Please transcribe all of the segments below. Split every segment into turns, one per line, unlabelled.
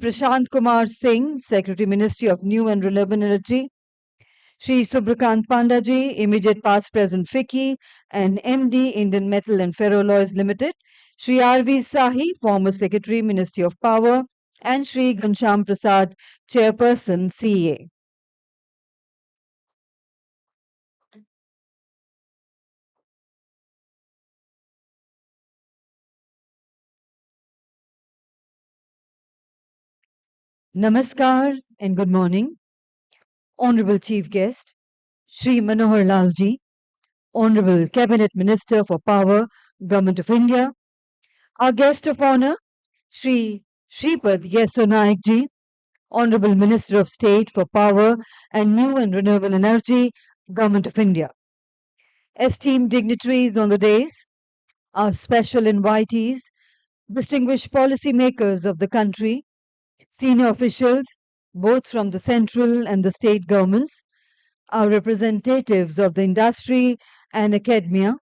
Prashant Kumar Singh, Secretary Ministry of New and Renewable Energy, Shri Subrakant Pandaji, immediate past president FICCI and MD Indian Metal and Ferroalloys Limited, Shri R.V. Sahi, former Secretary Ministry of Power, and Shri Ghansham Prasad, Chairperson CEA. Namaskar and good morning. Honorable Chief Guest, Shri Manohar Lalji, Honorable Cabinet Minister for Power, Government of India. Our guest of honor, Shri Shripad Yesso Naik Ji, Honorable Minister of State for Power and New and Renewable Energy, Government of India. Esteemed dignitaries on the dais, our special invitees, distinguished policymakers of the country, senior officials, both from the central and the state governments, our representatives of the industry and academia,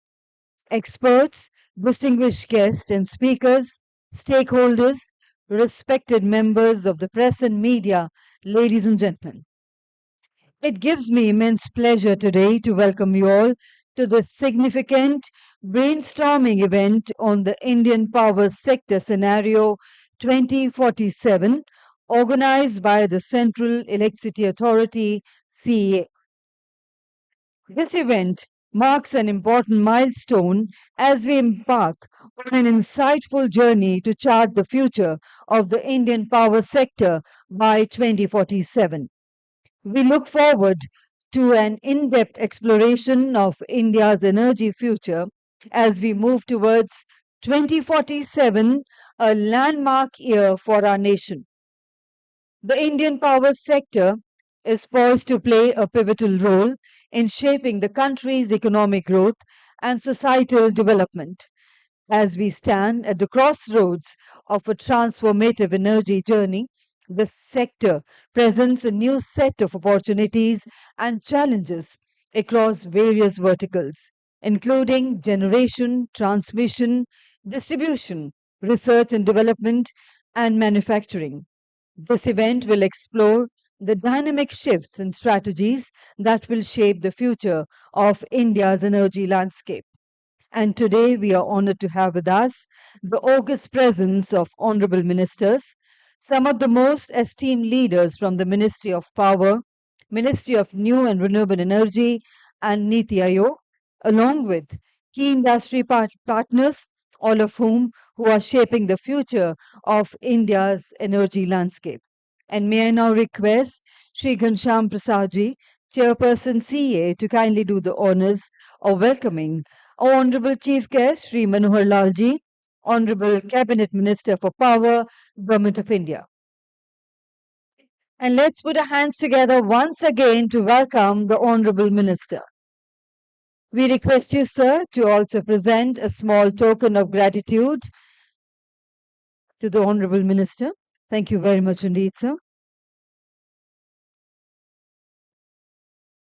experts, distinguished guests and speakers, stakeholders, respected members of the press and media, ladies and gentlemen. It gives me immense pleasure today to welcome you all to this significant brainstorming event on the Indian power sector scenario 2047, organized by the Central Electricity Authority, CEA. This event marks an important milestone as we embark on an insightful journey to chart the future of the Indian power sector by 2047. We look forward to an in-depth exploration of India's energy future as we move towards 2047, a landmark year for our nation. The Indian power sector is poised to play a pivotal role in shaping the country's economic growth and societal development. As we stand at the crossroads of a transformative energy journey, the sector presents a new set of opportunities and challenges across various verticals, including generation, transmission, distribution, research and development, and manufacturing. This event will explore the dynamic shifts and strategies that will shape the future of India's energy landscape. And today we are honored to have with us the august presence of honorable ministers, some of the most esteemed leaders from the Ministry of Power, Ministry of New and Renewable Energy, and Niti Aayog, along with key industry partners, all of who are shaping the future of India's energy landscape. And may I now request Shri Ghansham Prasad Ji, Chairperson CEA, to kindly do the honors of welcoming our Honorable Chief Guest, Shri Manohar Lalji, Honorable Cabinet Minister for Power, Government of India. And let's put our hands together once again to welcome the Honorable Minister. We request you, sir, to also present a small token of gratitude to the Honorable Minister. Thank you very much indeed, sir.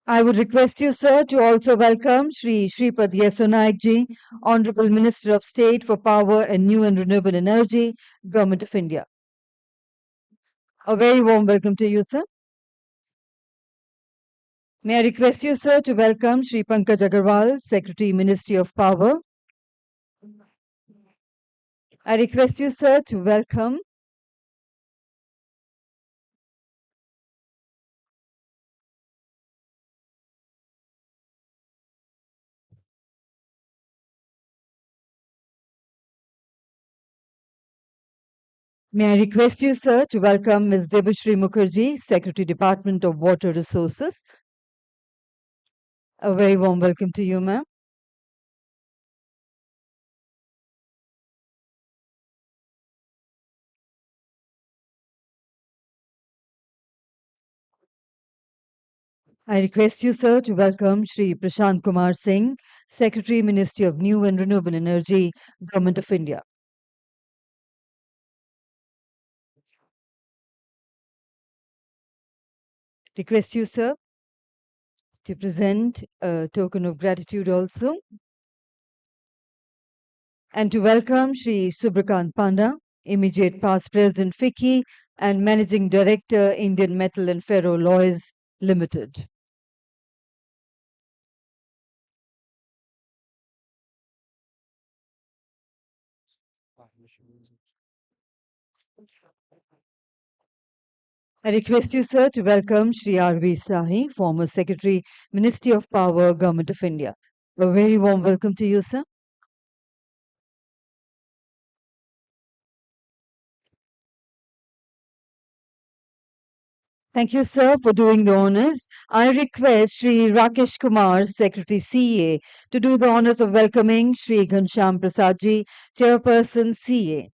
I would request you, sir, to also welcome Shri Shripad Yesso Naik Ji, Honorable Minister of State for Power and New and Renewable Energy, Government of India. A very warm welcome to you, sir. May I request you, sir, to welcome Shri Pankaj Agarwal, Secretary, Ministry of Power. I request you, sir, to welcome May I request you, sir, to welcome Ms. Debashri Mukherjee, Secretary, Department of Water Resources. A very warm welcome to you, ma'am. I request you, sir, to welcome Shri Prashant Kumar Singh, Secretary, Ministry of New and Renewable Energy, Government of India. Request you, sir, to present a token of gratitude also. And to welcome Shri Subrakant Panda, immediate past President FICCI and Managing Director, Indian Metal and Ferroalloys Limited. I request you, sir, to welcome Shri R.V. Sahi, former Secretary, Ministry of Power, Government of India. A very warm welcome to you, sir. Thank you, sir, for doing the honors. I request Shri Rakesh Kumar, Secretary CEA, to do the honors of welcoming Shri Ghansham Prasadji, Chairperson CEA.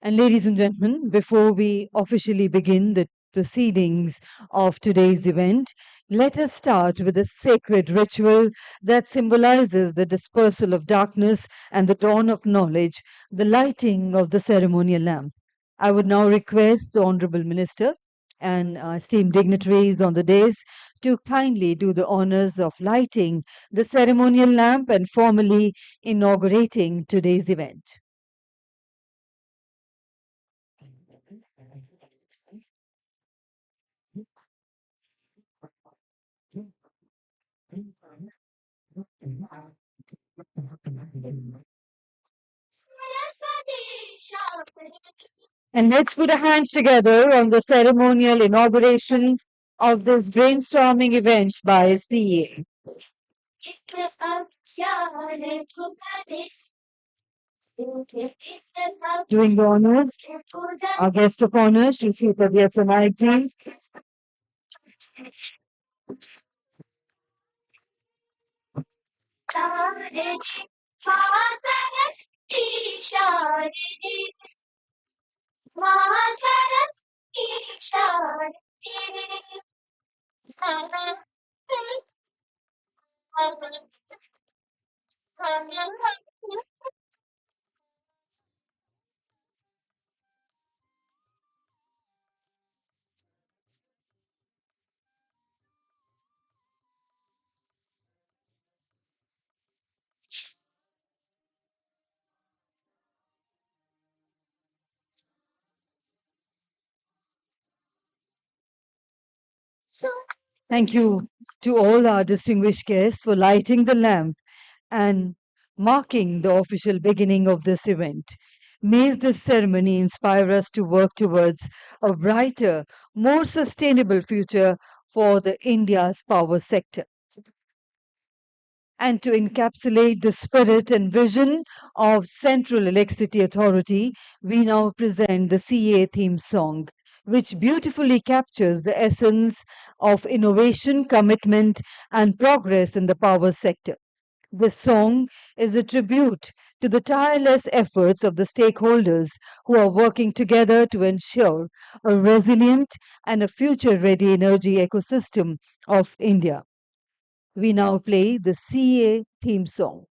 And ladies and gentlemen, before we officially begin the proceedings of today's event, let us start with a sacred ritual that symbolizes the dispersal of darkness and the dawn of knowledge, the lighting of the ceremonial lamp. I would now request the Honorable Minister and esteemed dignitaries on the dais to kindly do the honors of lighting the ceremonial lamp and formally inaugurating today's event. And let's put our hands together on the ceremonial inauguration of this brainstorming event by CEA. Doing the honors, our guest of honor, Shri Sita Vyasanayaji. Thank you to all our distinguished guests for lighting the lamp and marking the official beginning of this event. May this ceremony inspire us to work towards a brighter, more sustainable future for the India's power sector. And to encapsulate the spirit and vision of Central Electricity Authority, we now present the CA theme song, which beautifully captures the essence of innovation, commitment, and progress in the power sector. This song is a tribute to the tireless efforts of the stakeholders who are working together to ensure a resilient and a future ready energy ecosystem of India. We now play the CA theme song.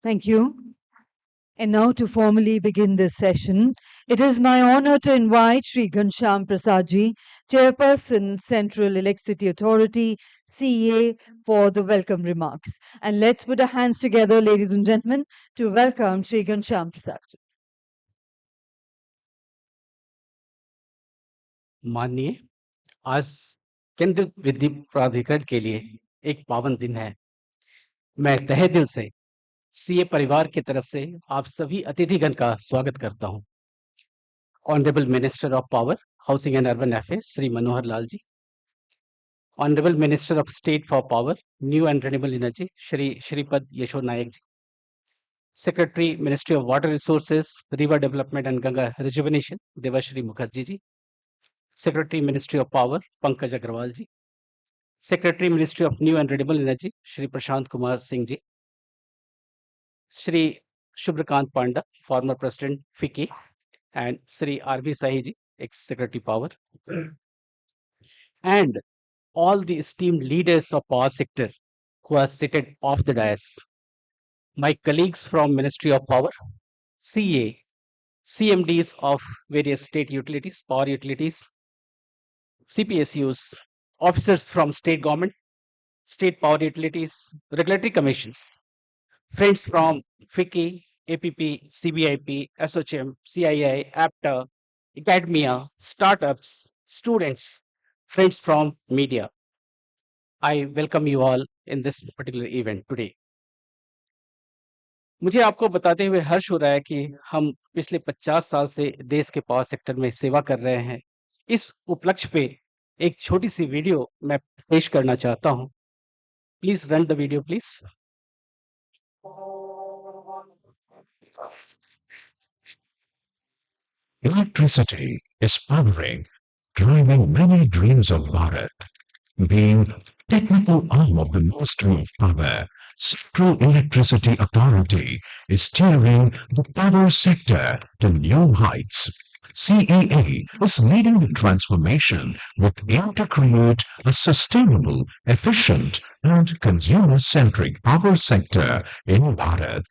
Thank you. And now to formally begin this session, it is my honor to invite Sri Ghanshyam Prasadji, Chairperson, Central Electricity Authority, CEA, for the welcome remarks. And let's put our hands together, ladies and gentlemen, to welcome Sri Ghanshyam Prasadji.
माननीय, आज केंद्रीय विद्युत प्राधिकरण के लिए एक पावन दिन है। मैं तहे दिल से सीए परिवार की तरफ से आप सभी अतिथिगण का स्वागत करता हूं। Honourable minister of power, housing and urban affairs Shri Manohar Lal ji, honourable minister of state for power, new and renewable energy Shri Shripad Yesso Naik ji, secretary ministry of water resources, river development and Ganga rejuvenation Devashree Mukherjee ji, secretary ministry of power Pankaj Agarwal ji, secretary ministry of new and renewable energy Shri Prashant Kumar Singh ji, Shri Shubhrakant Panda, former president FICCI, and Sri R.V. Sahi ji, ex-secretary power, and all the esteemed leaders of power sector who are seated off the dais, my colleagues from Ministry of Power, CEA, CMDs of various state utilities, power utilities, CPSUs, officers from state government, state power utilities, regulatory commissions, friends from FICCI, APP, CBIP, SOCHM, CII, APTA, academia, startups, students, friends from media. I welcome you all in this particular event today. मुझे आपको बताते हुए हर्ष हो रहा है कि हम पिछले 50 साल से देश के पावर सेक्टर में सेवा कर रहे हैं। इस उपलक्ष्य पे एक छोटी सी वीडियो मैं पेश करना चाहता हूं। Please run the video please.
Electricity is powering, driving many dreams of Bharat. Being technical arm of the Ministry of Power, Central Electricity Authority is steering the power sector to new heights. CEA is leading the transformation with aim to create a sustainable, efficient, and consumer-centric power sector in Bharat.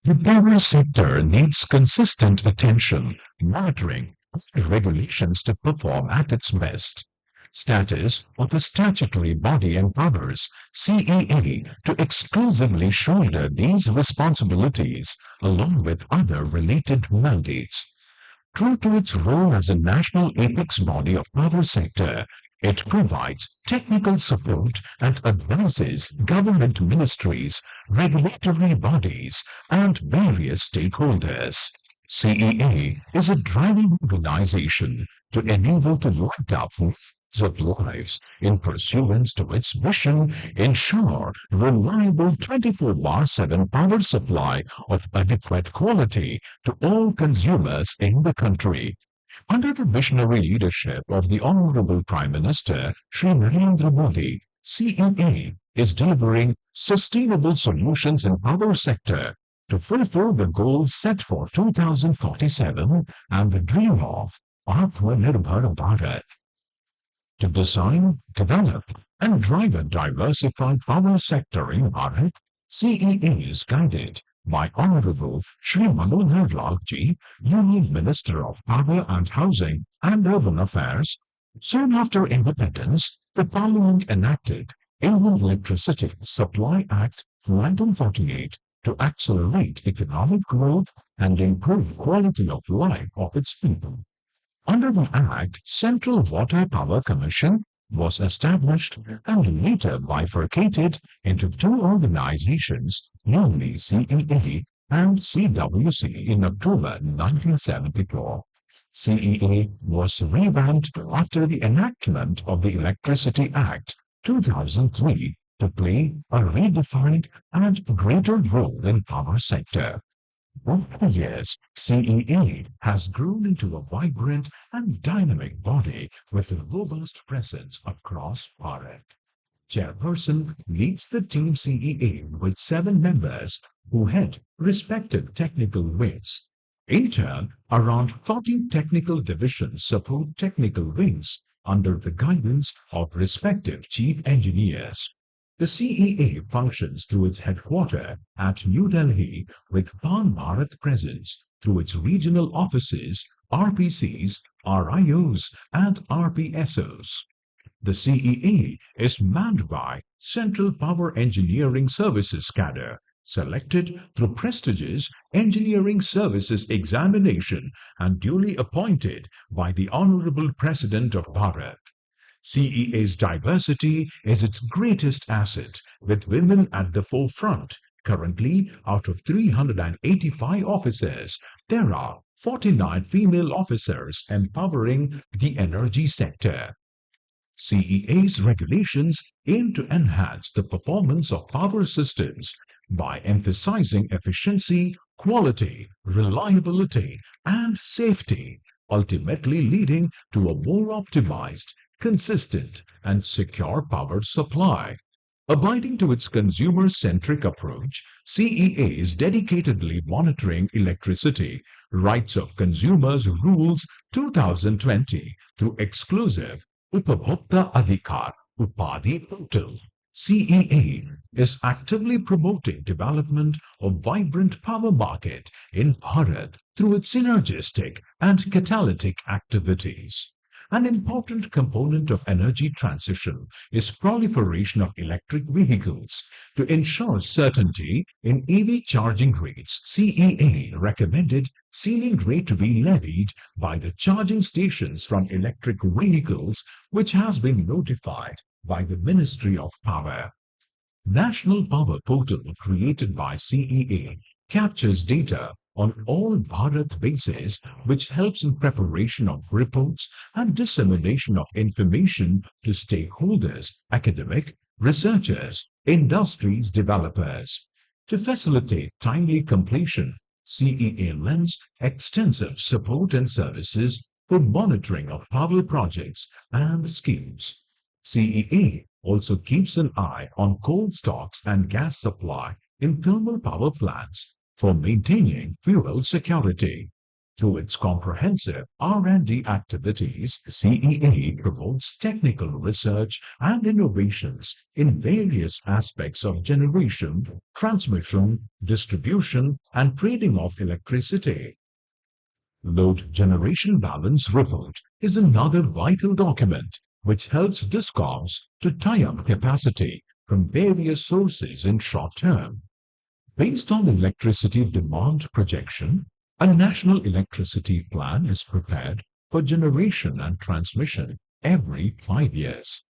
The power sector needs consistent attention, monitoring, and regulations to perform at its best. Status of a statutory body empowers CEA to exclusively shoulder these responsibilities along with other related mandates. True to its role as a national apex body of power sector, it provides technical support and advises government ministries, regulatory bodies, and various stakeholders. CEA is a driving organization to enable the light up of lives in pursuance to its mission, ensure reliable 24/7 power supply of adequate quality to all consumers in the country. Under the visionary leadership of the Honorable Prime Minister Shri Narendra Modi, CEA is delivering sustainable solutions in power sector to fulfill the goals set for 2047 and the dream of Atmanirbhar Bharat. To design, develop, and drive a diversified power sector in Bharat, CEA is guided by Honorable Shri Manohar Lal Ji, Union Minister of Power and Housing and Urban Affairs. Soon after independence, the Parliament enacted Indian Electricity Supply Act 1948 to accelerate economic growth and improve quality of life of its people. Under the Act, Central Water Power Commission was established and later bifurcated into two organizations, namely CEA and CWC in October 1974. CEA was revamped after the enactment of the Electricity Act 2003 to play a redefined and greater role in power sector. Over the years, CEA has grown into a vibrant and dynamic body with a robust presence across Bharat. Chairperson leads the team CEA with 7 members who head respective technical wings. In turn, around 40 technical divisions support technical wings under the guidance of respective chief engineers. The CEA functions through its headquarters at New Delhi with Pan Bharat presence through its regional offices, RPCs, RIOs, and RPSOs. The CEA is manned by Central Power Engineering Services cadre, selected through prestigious Engineering Services examination and duly appointed by the Honorable President of Bharat. CEA's diversity is its greatest asset, with women at the forefront. Currently, out of 385 officers, there are 49 female officers empowering the energy sector. CEA's regulations aim to enhance the performance of power systems by emphasizing efficiency, quality, reliability, and safety, ultimately leading to a more optimized, consistent, and secure power supply. Abiding to its consumer-centric approach, CEA is dedicatedly monitoring electricity rights of consumers rules 2020 through exclusive Upabhokta Adhikar Upadhi portal. CEA is actively promoting development of vibrant power market in Bharat through its synergistic and catalytic activities. An important component of energy transition is proliferation of electric vehicles. To ensure certainty in EV charging rates, CEA recommended ceiling rate to be levied by the charging stations from electric vehicles, which has been notified by the Ministry of Power. National Power Portal created by CEA captures data on all Bharat bases, which helps in preparation of reports and dissemination of information to stakeholders, academic, researchers, industries, developers. To facilitate timely completion, CEA lends extensive support and services for monitoring of power projects and schemes. CEA also keeps an eye on coal stocks and gas supply in thermal power plants for maintaining fuel security. Through its comprehensive R&D activities, CEA promotes technical research and innovations in various aspects of generation, transmission, distribution, and trading of electricity. Load Generation Balance Report is another vital document which helps DISCOMs to tie up capacity from various sources in short term. Based on the electricity demand projection, a national electricity plan is prepared for generation and transmission every 5 years.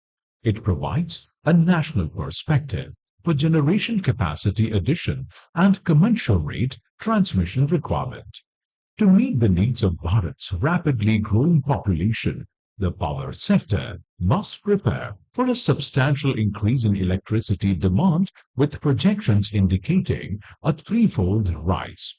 It provides a national perspective for generation capacity addition and commensurate transmission requirement. To meet the needs of Bharat's rapidly growing population, The power sector must prepare for a substantial increase in electricity demand, with projections indicating a threefold rise.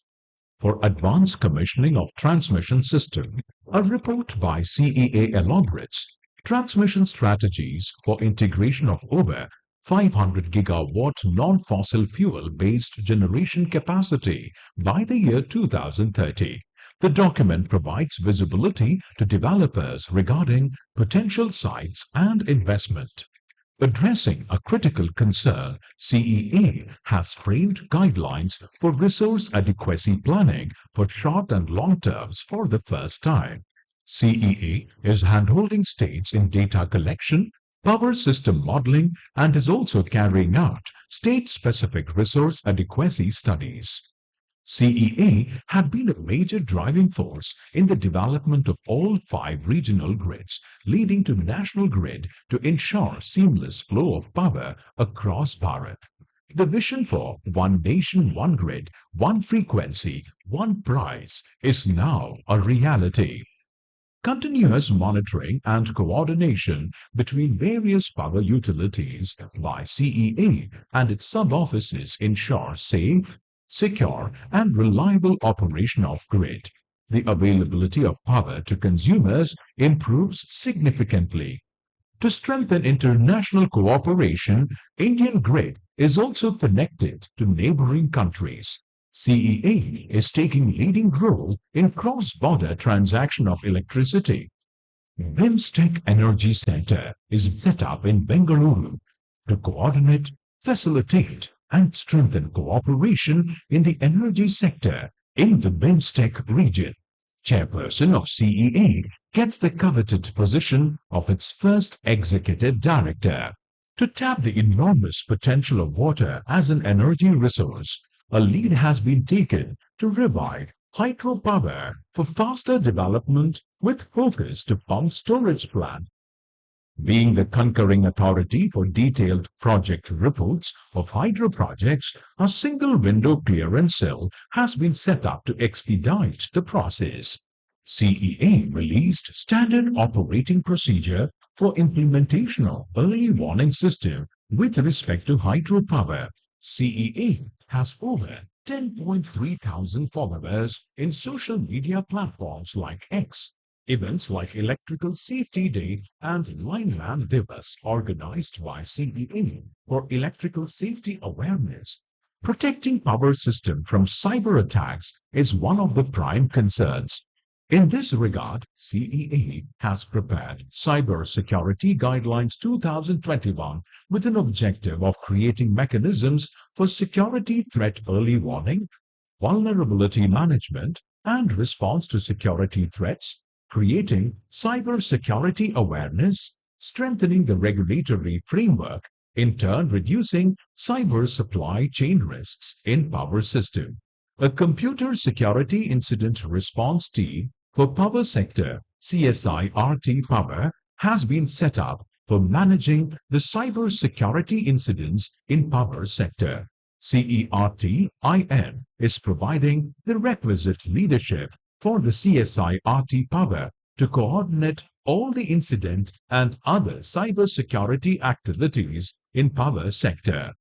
For advanced commissioning of transmission system, a report by CEA elaborates transmission strategies for integration of over 500 gigawatt non-fossil fuel-based generation capacity by the year 2030. The document provides visibility to developers regarding potential sites and investment. Addressing a critical concern, CEA has framed guidelines for resource adequacy planning for short and long terms for the first time. CEA is handholding states in data collection, power system modeling, and is also carrying out state-specific resource adequacy studies. CEA had been a major driving force in the development of all 5 regional grids, leading to national grid to ensure seamless flow of power across Bharat. The vision for One Nation, One Grid, One Frequency, One Price is now a reality. Continuous monitoring and coordination between various power utilities by CEA and its sub-offices ensure safe, secure, and reliable operation of grid. The availability of power to consumers improves significantly. To strengthen international cooperation, Indian grid is also connected to neighboring countries. CEA is taking leading role in cross-border transaction of electricity. BIMSTEC Energy Center is set up in Bengaluru to coordinate, facilitate, and strengthen cooperation in the energy sector in the BIMSTEC region. Chairperson of CEA gets the coveted position of its first executive director. To tap the enormous potential of water as an energy resource, a lead has been taken to revive hydropower for faster development with focus to pump storage plant. Being the concurring authority for detailed project reports of hydro projects, a single window clearance cell has been set up to expedite the process. CEA released standard operating procedure for implementation of early warning system with respect to hydropower. CEA has over 10.3 thousand followers in social media platforms like X. Events like Electrical Safety Day and Lineman Divas organized by CEA for electrical safety awareness. Protecting power system from cyber attacks is one of the prime concerns. In this regard, CEA has prepared Cyber Security Guidelines 2021 with an objective of creating mechanisms for security threat early warning, vulnerability management, and response to security threats, creating cyber security awareness, strengthening the regulatory framework, in turn reducing cyber supply chain risks in power system. A computer security incident response team for power sector, CSIRT Power, has been set up for managing the cyber security incidents in power sector. CERT-IN is providing the requisite leadership for the CSIRT Power to coordinate all the incident and other cyber security activities in power sector.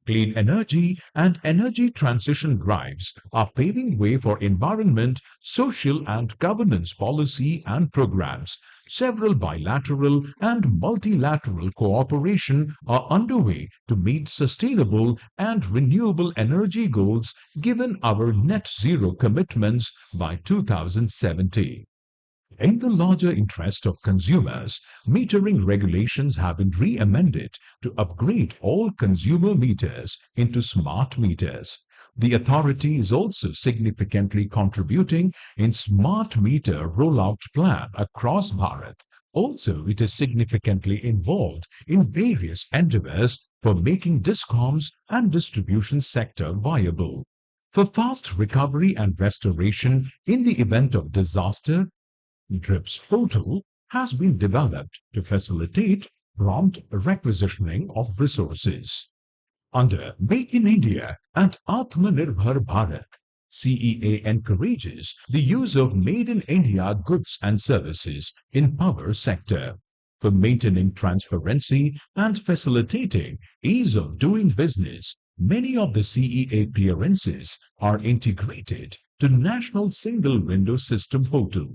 Clean energy and energy transition drives are paving way for environment, social and governance policy and programs. Several bilateral and multilateral cooperation are underway to meet sustainable and renewable energy goals given our net zero commitments by 2070. In the larger interest of consumers, metering regulations have been re-amended to upgrade all consumer meters into smart meters. The authority is also significantly contributing in smart meter rollout plan across Bharat. Also, it is significantly involved in various endeavors for making discoms and distribution sector viable. For fast recovery and restoration in the event of disaster, DRIPS portal has been developed to facilitate prompt requisitioning of resources. Under Make in India and Atmanirbhar Bharat, CEA encourages the use of made in India goods and services in power sector for maintaining transparency and facilitating ease of doing business. Many of the CEA clearances are integrated to National Single Window System portal.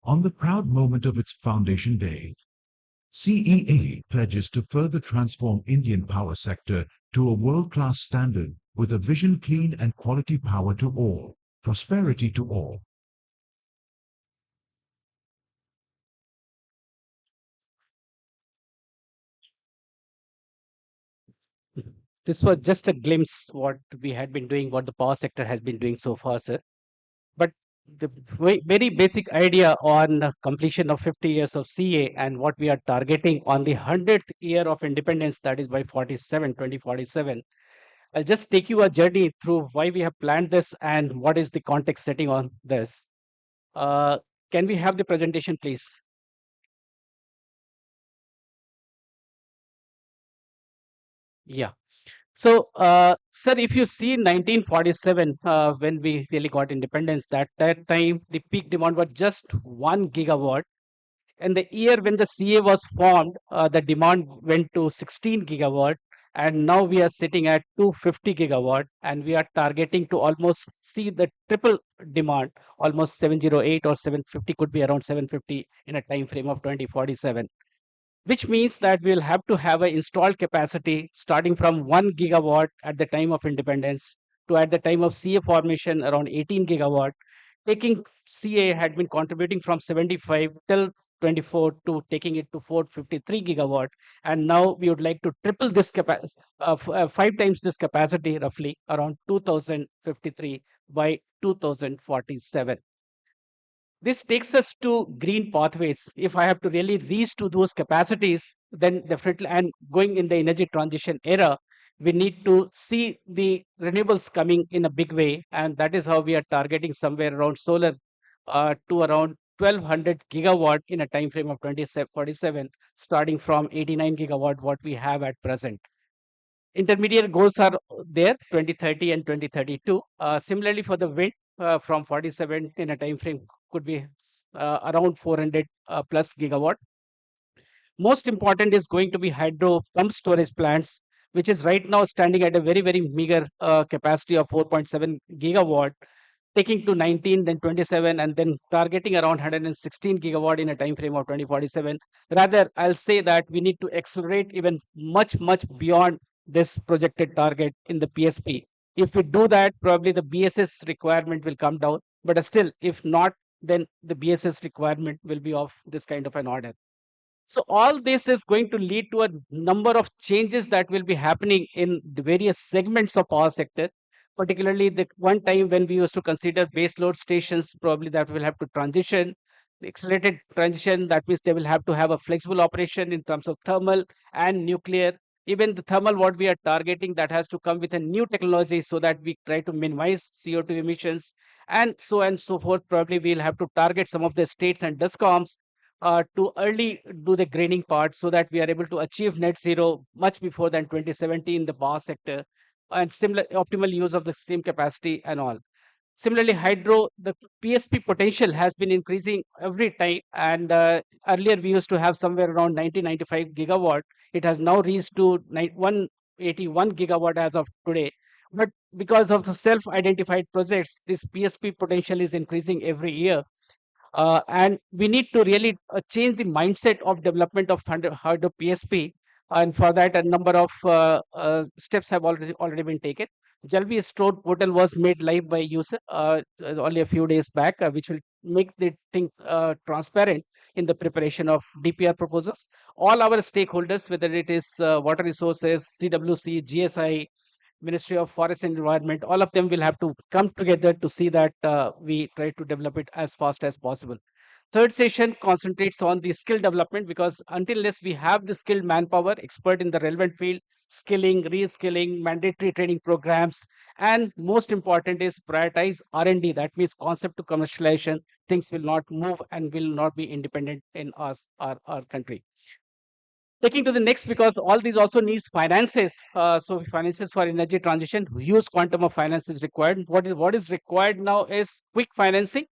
On the proud moment of its foundation day, CEA pledges to further transform Indian power sector to a world-class standard with a vision clean and quality power to all, prosperity to all.
This was just a glimpse what we had been doing, what the power sector has been doing so far, sir. But the very basic idea on the completion of 50 years of CA and what we are targeting on the 100th year of independence, that is by 2047. I'll just take you a journey through why we have planned this and what is the context setting on this. Can we have the presentation, please? Yeah. So, sir, if you see 1947, when we really got independence, that time the peak demand was just 1 gigawatt. And the year when the CA was formed, the demand went to 16 gigawatt. And now we are sitting at 250 gigawatt, and we are targeting to almost see the triple demand, almost 708 or 750, could be around 750 in a time frame of 2047, which means that we'll have to have an installed capacity starting from 1 gigawatt at the time of independence to at the time of CA formation around 18 gigawatt, taking CA had been contributing from 75 till 24 to taking it to 453 gigawatt, and now we would like to triple this capacity, 5 times this capacity, roughly around 2053 by 2047. This takes us to green pathways. If I have to really reach to those capacities, then definitely, and going in the energy transition era, we need to see the renewables coming in a big way. And that is how we are targeting somewhere around solar to around 1200 gigawatt in a time frame of 2047, starting from 89 gigawatt, what we have at present. Intermediate goals are there, 2030 and 2032. Similarly, for the wind, from 47 in a time frame could be around 400 plus gigawatt. Most important is going to be hydro pump storage plants, which is right now standing at a very meager capacity of 4.7 gigawatt, taking to 19, then 27, and then targeting around 116 gigawatt in a time frame of 2047. Rather, I'll say that we need to accelerate even much beyond this projected target in the PSP. If we do that, probably the BSS requirement will come down. But still, if not, then the BSS requirement will be of this kind of an order. So all this is going to lead to a number of changes that will be happening in the various segments of our sector. Particularly the one time when we used to consider base load stations, probably that will have to transition. The accelerated transition, that means they will have to have a flexible operation in terms of thermal and nuclear. Even the thermal, what we are targeting, that has to come with a new technology so that we try to minimize CO2 emissions and so forth. Probably we'll have to target some of the states and discoms to early do the greening part so that we are able to achieve net zero much before than 2070 in the power sector, and similar optimal use of the same capacity and all. Similarly, hydro, the PSP potential has been increasing every time, and earlier we used to have somewhere around 90-95 gigawatt. It has now reached to 181 gigawatt as of today. But because of the self-identified projects, this PSP potential is increasing every year. And we need to really change the mindset of development of hydro PSP. And for that, a number of steps have already been taken. Jalvi Stored portal was made live by user only a few days back, which will make the thing transparent in the preparation of DPR proposals. All our stakeholders, whether it is water resources, CWC, GSI, Ministry of Forest and Environment, all of them will have to come together to see that we try to develop it as fast as possible. Third session concentrates on the skill development, because until unless we have the skilled manpower, expert in the relevant field, skilling, reskilling, mandatory training programs, and most important is prioritize R&D. That means concept to commercialization. Things will not move and will not be independent in our country. Taking to the next, because all these also needs finances. So finances for energy transition, huge quantum of finance is required. What is required now is quick financing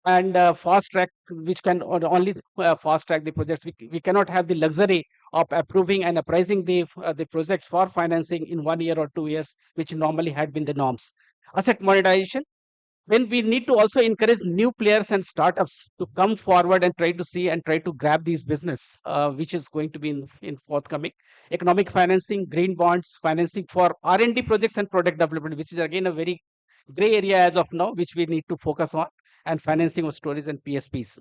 and fast track, which can only fast track the projects. We cannot have the luxury of approving and appraising the projects for financing in 1 year or 2 years, which normally had been the norms. Asset monetization, when we need to also encourage new players and startups to come forward and try to see and try to grab these business, which is going to be in forthcoming. Economic financing, green bonds, financing for R&D projects and product development, which is again a very gray area as of now, which we need to focus on, and financing of stories and PSPs.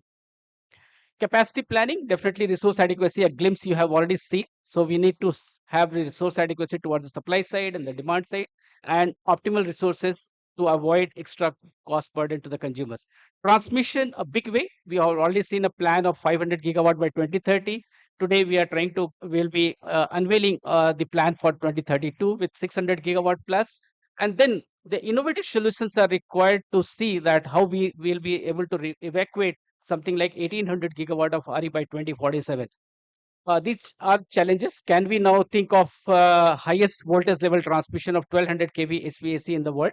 Capacity planning, definitely resource adequacy, a glimpse you have already seen. So we need to have the resource adequacy towards the supply side and the demand side, and optimal resources to avoid extra cost burden to the consumers. Transmission, a big way. We have already seen a plan of 500 gigawatt by 2030. Today we are we'll be unveiling the plan for 2032 with 600 gigawatt plus. And then the innovative solutions are required to see that how we will be able to evacuate something like 1800 gigawatt of RE by 2047. These are challenges. Can we now think of highest voltage level transmission of 1200 kV HVAC in the world?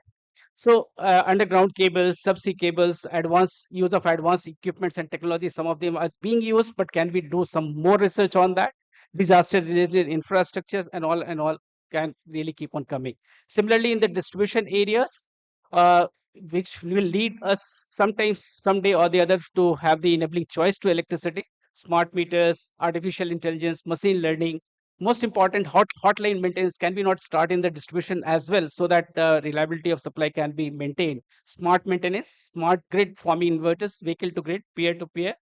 So underground cables, subsea cables, advanced use of advanced equipments and technology, some of them are being used, but can we do some more research on that? Disaster related infrastructures and all can really keep on coming. Similarly, in the distribution areas, uh, which will lead us sometimes, someday or the other, to have the enabling choice to electricity, smart meters, artificial intelligence, machine learning. Most important, hotline maintenance, can we not start in the distribution as well, so that reliability of supply can be maintained? Smart maintenance, smart grid forming inverters, vehicle to grid, peer to peer,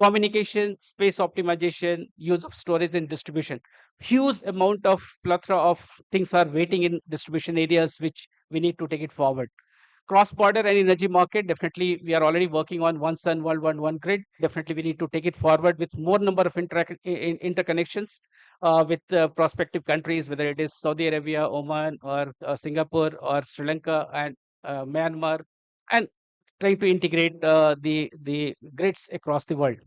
communication, space optimization, use of storage and distribution. Huge amount of plethora of things are waiting in distribution areas, which we need to take it forward. Cross-border and energy market, definitely we are already working on one sun, world, one grid. Definitely we need to take it forward with more number of interconnections with prospective countries, whether it is Saudi Arabia, Oman, or Singapore, or Sri Lanka, and Myanmar, and trying to integrate the grids across the world.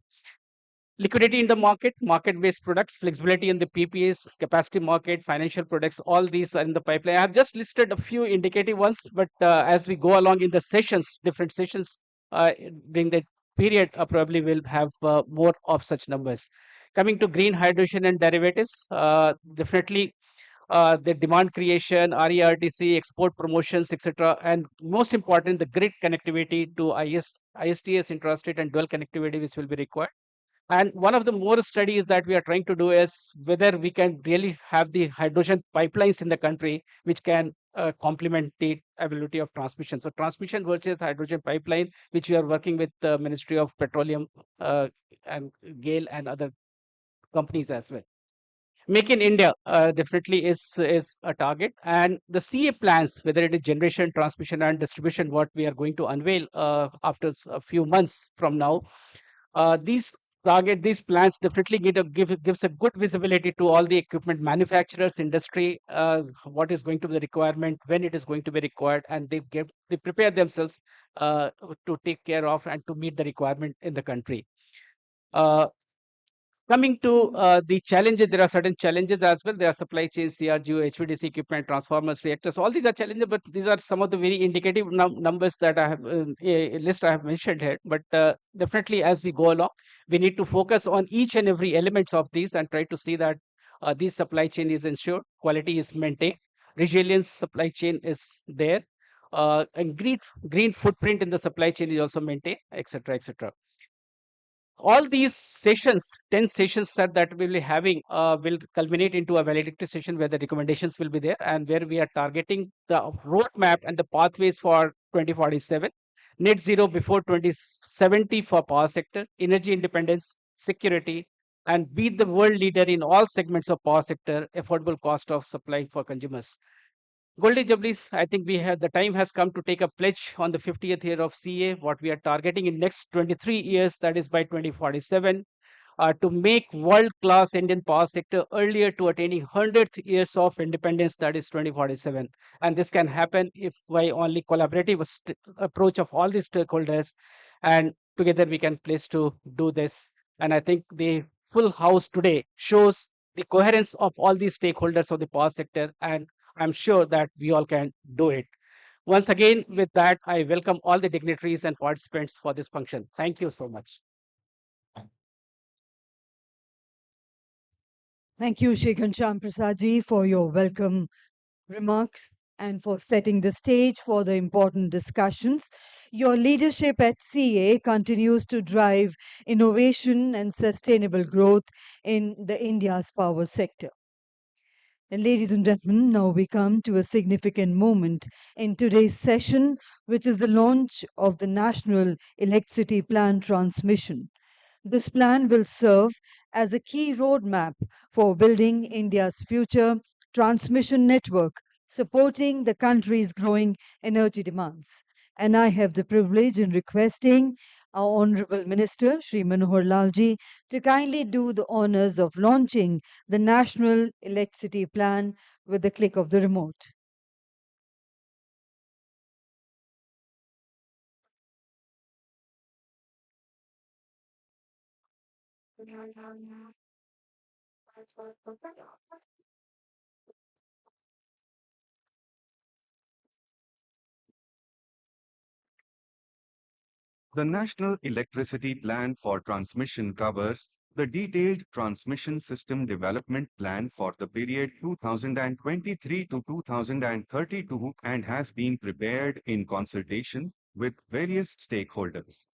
Liquidity in the market, market-based products, flexibility in the PPAs, capacity market, financial products, all these are in the pipeline. I have just listed a few indicative ones, but as we go along in the sessions, different sessions during that period, probably we'll have more of such numbers. Coming to green hydrogen and derivatives, definitely the demand creation, RERTC, export promotions, etc. And most important, the grid connectivity to ISTS, intrastate and dual connectivity, which will be required. And one of the more studies that we are trying to do is whether we can really have the hydrogen pipelines in the country, which can complement the ability of transmission. So transmission versus hydrogen pipeline, which we are working with the Ministry of Petroleum and GAIL and other companies as well. Make in India definitely is a target, and the CA plans, whether it is generation, transmission, and distribution, what we are going to unveil after a few months from now. These plans definitely gives a good visibility to all the equipment manufacturers, industry, what is going to be the requirement, when it is going to be required, and they prepare themselves to take care of and to meet the requirement in the country. Uh, Coming to the challenges, there are certain challenges as well. There are supply chain, CRGO, HVDC equipment, transformers, reactors. All these are challenges, but these are some of the very indicative numbers that I have a list I have mentioned here. But definitely, as we go along, we need to focus on each and every elements of these and try to see that this supply chain is ensured, quality is maintained, resilience supply chain is there, and green footprint in the supply chain is also maintained, etc., etc. All these sessions, 10 sessions that we'll be having will culminate into a validity session where the recommendations will be there, and where we are targeting the roadmap and the pathways for 2047, net zero before 2070 for power sector, energy independence, security, and be the world leader in all segments of power sector, affordable cost of supply for consumers. Golden Jubilees, I think we have the time has come to take a pledge on the 50th year of CA, what we are targeting in next 23 years, that is by 2047, to make world-class Indian power sector earlier to attaining 100th years of independence, that is 2047. And this can happen if by only collaborative approach of all the stakeholders, and together we can place to do this. And I think the full house today shows the coherence of all these stakeholders of the power sector, and I'm sure that we all can do it. Once again, with that, I welcome all the dignitaries and participants for this function. Thank you so much.
Thank you, Shekhan Prasad ji, for your welcome remarks and for setting the stage for the important discussions. Your leadership at CEA continues to drive innovation and sustainable growth in the India's power sector. And ladies and gentlemen, now we come to a significant moment in today's session, which is the launch of the National Electricity Plan Transmission. This plan will serve as a key roadmap for building India's future transmission network, supporting the country's growing energy demands. And I have the privilege in requesting our Honorable Minister, Shri Manohar Lalji, to kindly do the honors of launching the National Electricity Plan with the click of the remote.
The National Electricity Plan for Transmission covers the detailed transmission system development plan for the period 2023 to 2032 and has been prepared in consultation with various stakeholders.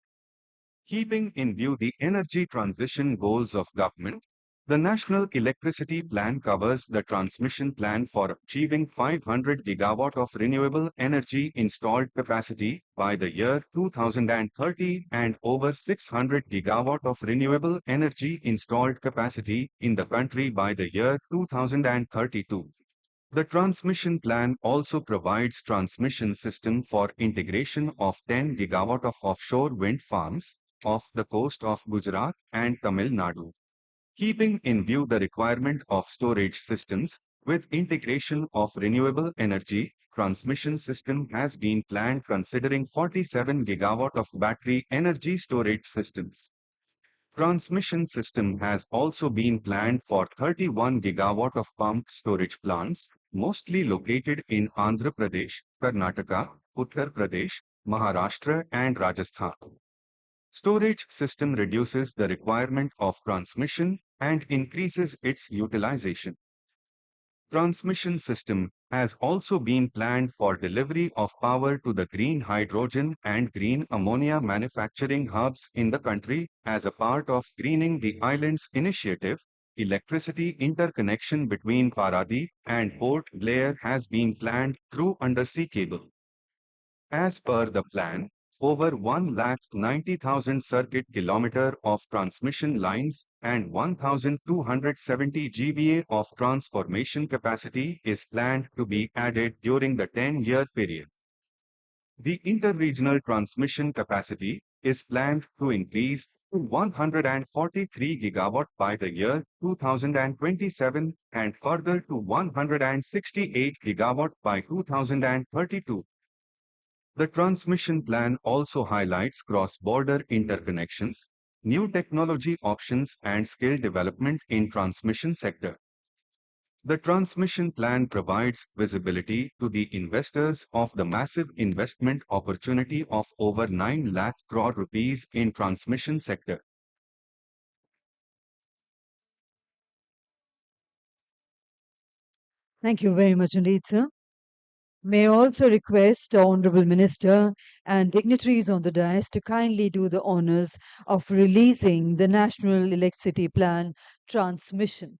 Keeping in view the energy transition goals of government, the National Electricity Plan covers the transmission plan for achieving 500 gigawatt of renewable energy installed capacity by the year 2030 and over 600 gigawatt of renewable energy installed capacity in the country by the year 2032. The transmission plan also provides transmission system for integration of 10 gigawatt of offshore wind farms off the coast of Gujarat and Tamil Nadu. Keeping in view the requirement of storage systems, with integration of renewable energy, transmission system has been planned considering 47 gigawatt of battery energy storage systems. Transmission system has also been planned for 31 gigawatt of pumped storage plants, mostly located in Andhra Pradesh, Karnataka, Uttar Pradesh, Maharashtra and Rajasthan. Storage system reduces the requirement of transmission and increases its utilization. Transmission system has also been planned for delivery of power to the green hydrogen and green ammonia manufacturing hubs in the country as a part of Greening the Islands initiative. Electricity interconnection between Paradip and Port Blair has been planned through undersea cable. As per the plan, over 1,90,000 circuit kilometer of transmission lines and 1,270 GVA of transformation capacity is planned to be added during the 10-year period. The interregional transmission capacity is planned to increase to 143 gigawatt by the year 2027 and further to 168 gigawatt by 2032. The transmission plan also highlights cross-border interconnections, new technology options and skill development in transmission sector. The transmission plan provides visibility to the investors of the massive investment opportunity of over 9 lakh crore rupees in transmission sector.
Thank you very much indeed, sir. May I also request the Honorable Minister and dignitaries on the dais to kindly do the honors of releasing the National Electricity Plan transmission.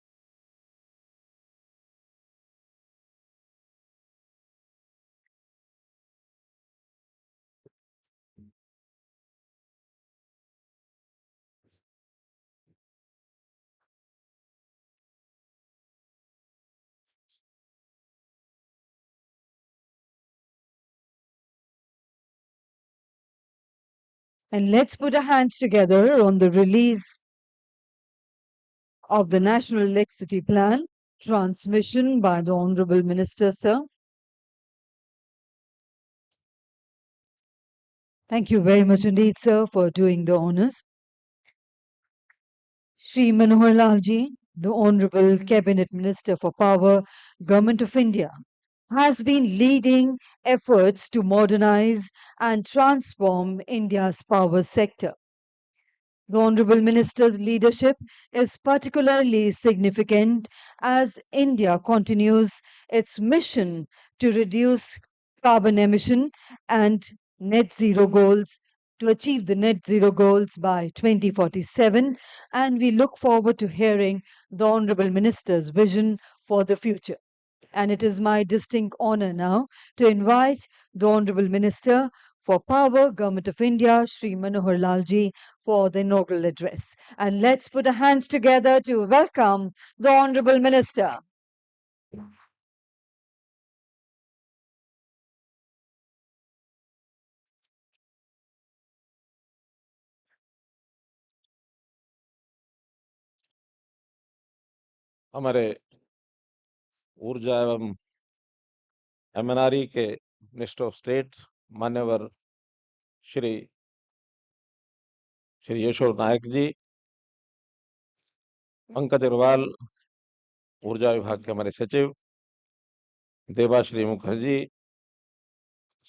And let's put our hands together on the release of the National Electricity Plan transmission by the Honorable Minister, sir. Thank you very much indeed, sir, for doing the honors. Shri Manohar Lalji, the Honorable Cabinet Minister for Power, Government of India, has been leading efforts to modernize and transform India's power sector. The Honorable Minister's leadership is particularly significant as India continues its mission to reduce carbon emission and net zero goals to achieve the net zero goals by 2047, and we look forward to hearing the Honorable Minister's vision for the future. And it is my distinct honor now to invite the Honorable Minister for Power, Government of India, Shri Manohar Lalji, for the inaugural address. And let's put our hands together to welcome the Honorable Minister.
हमारे ऊर्जा एवं MNRE के minister of state मान्यवर श्री श्री यशोर नायक जी, पंकज अग्रवाल ऊर्जा विभाग के हमारे सचिव, Devashree Mukherjee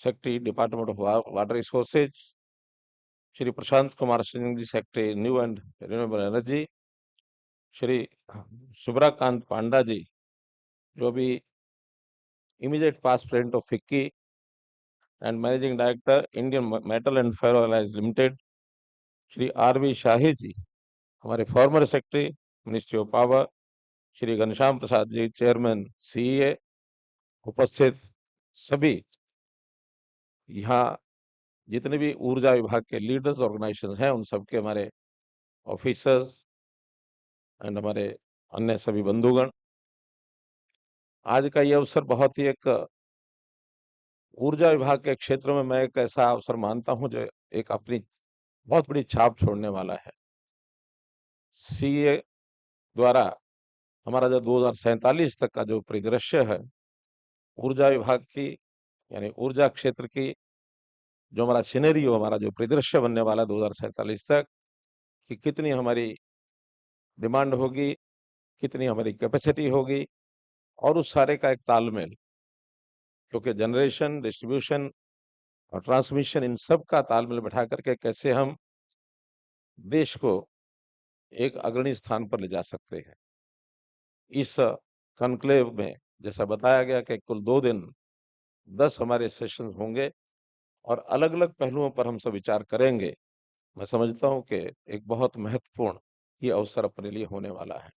secretary department of water resources, Shri Prashant Kumar Singh ji secretary new and renewable energy, Shri Subrakant Panda ji जो भी immediate past president of FICCI and managing director Indian metal and ferro alloys limited, Shri R V Shahi ji हमारे former secretary ministry of power, Shri Ghanshyam Prasad ji chairman CEA, उपस्थित सभी यहाँ जितने भी ऊर्जा विभाग के लीडर्स ऑर्गेनाइजेशंस हैं उन सबके हमारे ऑफिसर्स एंड हमारे अन्य सभी बंधुगण, आज का ये अवसर बहुत ही एक ऊर्जा विभाग के क्षेत्र में मैं एक ऐसा अवसर मानता हूं जो एक अपनी बहुत बड़ी छाप छोड़ने वाला है। सीए द्वारा हमारा जो 2047 तक का जो परिदृश्य है ऊर्जा विभाग की यानी ऊर्जा क्षेत्र की जो हमारा सिनेरियो हमारा जो परिदृश्य बनने वाला 2047 तक कि कितनी हमारी डिमांड होगी, कितनी हमारी कैपेसिटी होगी और उस सारे का एक तालमेल, क्योंकि जनरेशन, डिस्ट्रीब्यूशन और ट्रांसमिशन इन सब का तालमेल बैठा करके कैसे हम देश को एक अग्रणी स्थान पर ले जा सकते हैं। इस कॉन्क्लेव में जैसा बताया गया कि कुल 2 दिन 10 हमारे सेशंस होंगे और अलग अलग पहलुओं पर हम सब विचार करेंगे। मैं समझता हूं कि एक बहुत महत्वपूर्ण ये अवसर अपने लिए होने वाला है।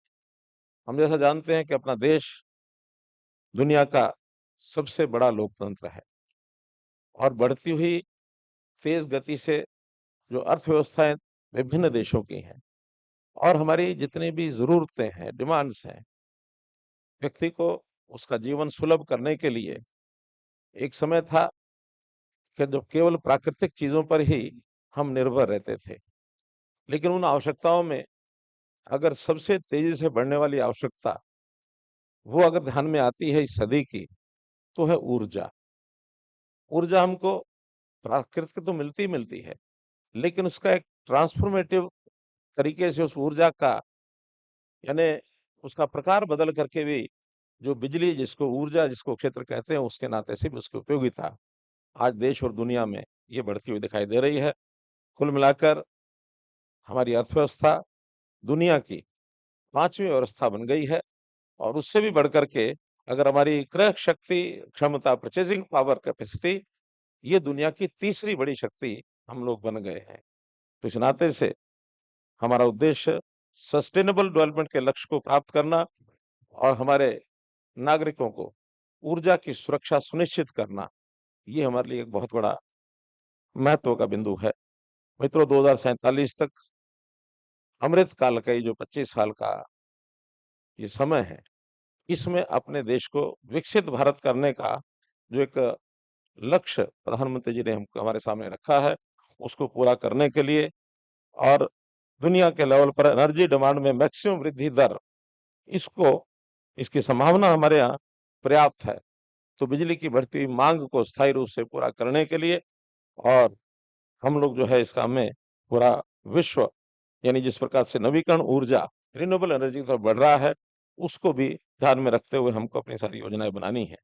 हम जैसा जानते हैं कि अपना देश दुनिया का सबसे बड़ा लोकतंत्र है और बढ़ती हुई तेज गति से जो अर्थव्यवस्थाएं विभिन्न देशों की हैं और हमारी जितनी भी जरूरतें हैं, डिमांड्स हैं, व्यक्ति को उसका जीवन सुलभ करने के लिए एक समय था कि जब केवल प्राकृतिक चीजों पर ही हम निर्भर रहते थे, लेकिन उन आवश्यकताओं में अगर सबसे तेजी से बढ़ने वाली आवश्यकता वो अगर ध्यान में आती है इस सदी की तो है ऊर्जा। ऊर्जा हमको प्राकृतिक तो मिलती है, लेकिन उसका एक ट्रांसफॉर्मेटिव तरीके से उस ऊर्जा का यानी उसका प्रकार बदल करके भी जो बिजली जिसको ऊर्जा जिसको क्षेत्र कहते हैं उसके नाते से भी उसकी उपयोगिता आज देश और दुनिया में ये बढ़ती हुई दिखाई दे रही है। कुल मिलाकर हमारी अर्थव्यवस्था दुनिया की 5वीं व्यवस्था बन गई है और उससे भी बढ़कर के अगर हमारी क्रय शक्ति क्षमता परचेजिंग पावर कैपेसिटी ये दुनिया की 3री बड़ी शक्ति हम लोग बन गए हैं। तो इस नाते से हमारा उद्देश्य सस्टेनेबल डेवलपमेंट के लक्ष्य को प्राप्त करना और हमारे नागरिकों को ऊर्जा की सुरक्षा सुनिश्चित करना ये हमारे लिए एक बहुत बड़ा महत्व का बिंदु है। मित्रों, 2047 तक अमृत काल का ये जो 25 साल का ये समय है, इसमें अपने देश को विकसित भारत करने का जो एक लक्ष्य प्रधानमंत्री जी ने हमारे सामने रखा है उसको पूरा करने के लिए और दुनिया के लेवल पर एनर्जी डिमांड में मैक्सिमम वृद्धि दर इसकी संभावना हमारे यहाँ पर्याप्त है। तो बिजली की बढ़ती हुई मांग को स्थायी रूप से पूरा करने के लिए और हम लोग जो है इसका हमें पूरा विश्व यानी जिस प्रकार से नवीकरण ऊर्जा रिन्यूएबल एनर्जी की तरफ बढ़ रहा है, उसको भी ध्यान में रखते हुए हमको अपनी सारी योजनाएं बनानी है।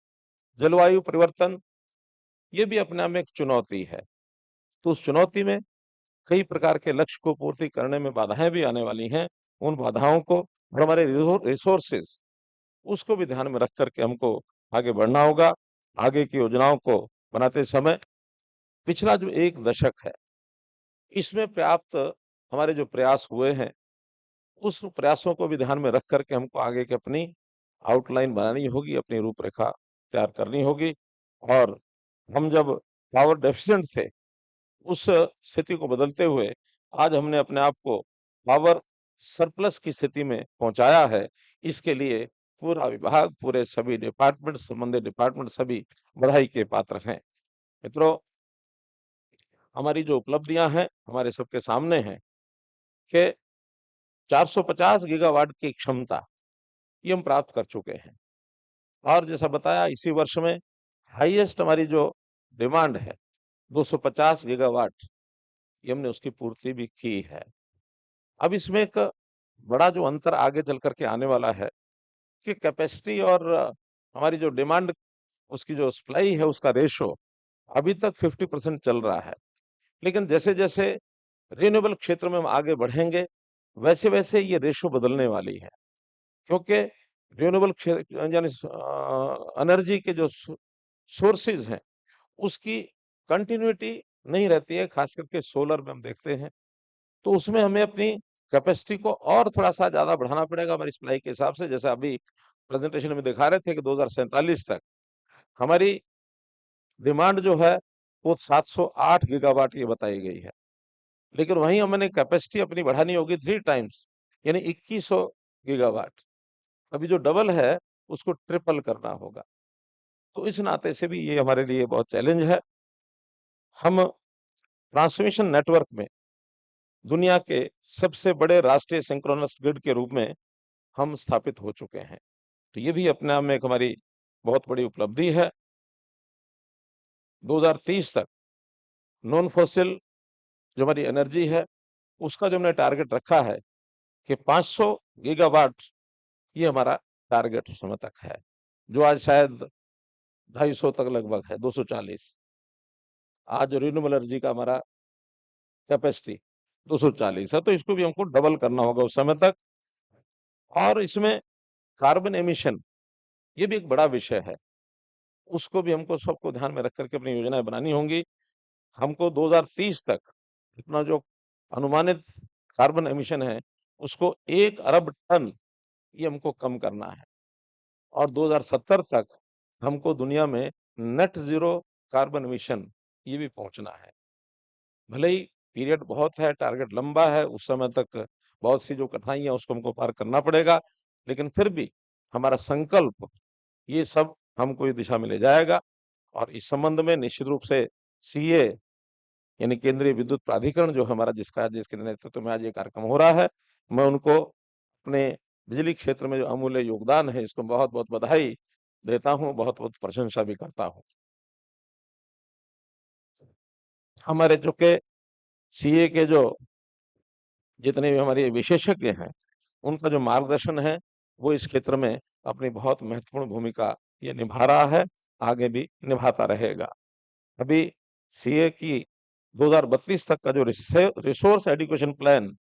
जलवायु परिवर्तन, ये भी अपने आप में एक चुनौती है, तो उस चुनौती में कई प्रकार के लक्ष्य को पूर्ति करने में बाधाएं भी आने वाली हैं। उन बाधाओं को और हमारे रिसोर्सेस, उसको भी ध्यान में रख करके हमको आगे बढ़ना होगा। आगे की योजनाओं को बनाते समय पिछला जो 1 दशक है, इसमें पर्याप्त हमारे जो प्रयास हुए हैं, उस प्रयासों को भी ध्यान में रख करके हमको आगे की अपनी आउटलाइन बनानी होगी, अपनी रूपरेखा तैयार करनी होगी। और हम जब पावर डेफिशिएंट थे, उस स्थिति को बदलते हुए आज हमने अपने आप को पावर सरप्लस की स्थिति में पहुंचाया है। इसके लिए पूरा विभाग, पूरे सभी डिपार्टमेंट, संबंधित डिपार्टमेंट सभी बधाई के पात्र हैं। मित्रों, हमारी जो उपलब्धियां हैं हमारे सबके सामने हैं कि 450 गीगावाट की क्षमता ये हम प्राप्त कर चुके हैं, और जैसा बताया इसी वर्ष में हाईएस्ट हमारी जो डिमांड है 250 गीगावाट, ये हमने उसकी पूर्ति भी की है। अब इसमें एक बड़ा जो अंतर आगे चल करके आने वाला है कि कैपेसिटी और हमारी जो डिमांड, उसकी जो सप्लाई है, उसका रेशो अभी तक 50% चल रहा है। लेकिन जैसे-जैसे रिन्यूएबल क्षेत्र में हम आगे बढ़ेंगे, वैसे-वैसे ये रेशो बदलने वाली है, क्योंकि रिन्यूएबल यानी एनर्जी के जो सोर्सेज हैं, उसकी कंटिन्यूटी नहीं रहती है, खास करके सोलर में हम देखते हैं। तो उसमें हमें अपनी कैपेसिटी को और थोड़ा-सा ज़्यादा बढ़ाना पड़ेगा हमारी सप्लाई के हिसाब से। जैसे अभी प्रेजेंटेशन में दिखा रहे थे कि 2047 तक हमारी डिमांड जो है वो 708 गीगावाट ये बताई गई है। लेकिन वहीं हमने कैपेसिटी अपनी बढ़ानी होगी 3 टाइम्स, यानी 2100 गीगावाट। अभी जो डबल है उसको ट्रिपल करना होगा। तो इस नाते से भी ये हमारे लिए बहुत चैलेंज है। हम ट्रांसमिशन नेटवर्क में दुनिया के सबसे बड़े राष्ट्रीय सिंक्रोनस ग्रिड के रूप में हम स्थापित हो चुके हैं। तो ये भी अपने आप में एक हमारी बहुत बड़ी उपलब्धि है। 2030 तक नॉन फॉसिल जो हमारी एनर्जी है, उसका जो हमने टारगेट रखा है कि 500 गीगावाट, ये हमारा टारगेट उस समय तक है, जो आज शायद 250 तक लगभग है, 240। आज रिन्यूएबल एनर्जी का हमारा कैपेसिटी 240 है, तो इसको भी हमको डबल करना होगा उस समय तक। और इसमें कार्बन एमिशन, ये भी एक बड़ा विषय है, उसको भी हमको सबको ध्यान में रख करके अपनी योजनाएं बनानी होंगी। हमको 2030 तक अपना जो अनुमानित कार्बन एमिशन है, उसको 1 अरब टन ये हमको कम करना है, और 2070 तक हमको दुनिया में नेट ज़ीरो कार्बन एमिशन ये भी पहुंचना है। भले ही पीरियड बहुत है, टारगेट लंबा है, उस समय तक बहुत सी जो कठिनाइयाँ उसको हमको पार करना पड़ेगा, लेकिन फिर भी हमारा संकल्प ये सब हमको इस दिशा में ले जाएगा। और इस संबंध में निश्चित रूप से सीए यानी केंद्रीय विद्युत प्राधिकरण जो हमारा जिसके नेतृत्व में आज ये कार्यक्रम हो रहा है, मैं उनको अपने बिजली क्षेत्र में जो अमूल्य योगदान है, इसको बहुत-बहुत बधाई देता हूँ, बहुत-बहुत प्रशंसा भी करता हूँ। हमारे जो के सीए के जो जितने भी हमारे विशेषज्ञ हैं, उनका जो मार्गदर्शन है, वो इस क्षेत्र में अपनी बहुत महत्वपूर्ण भूमिका ये निभा रहा है, आगे भी निभाता रहेगा। अभी सीए की 2032 तक का जो रिसोर्स एडुकेशन प्लान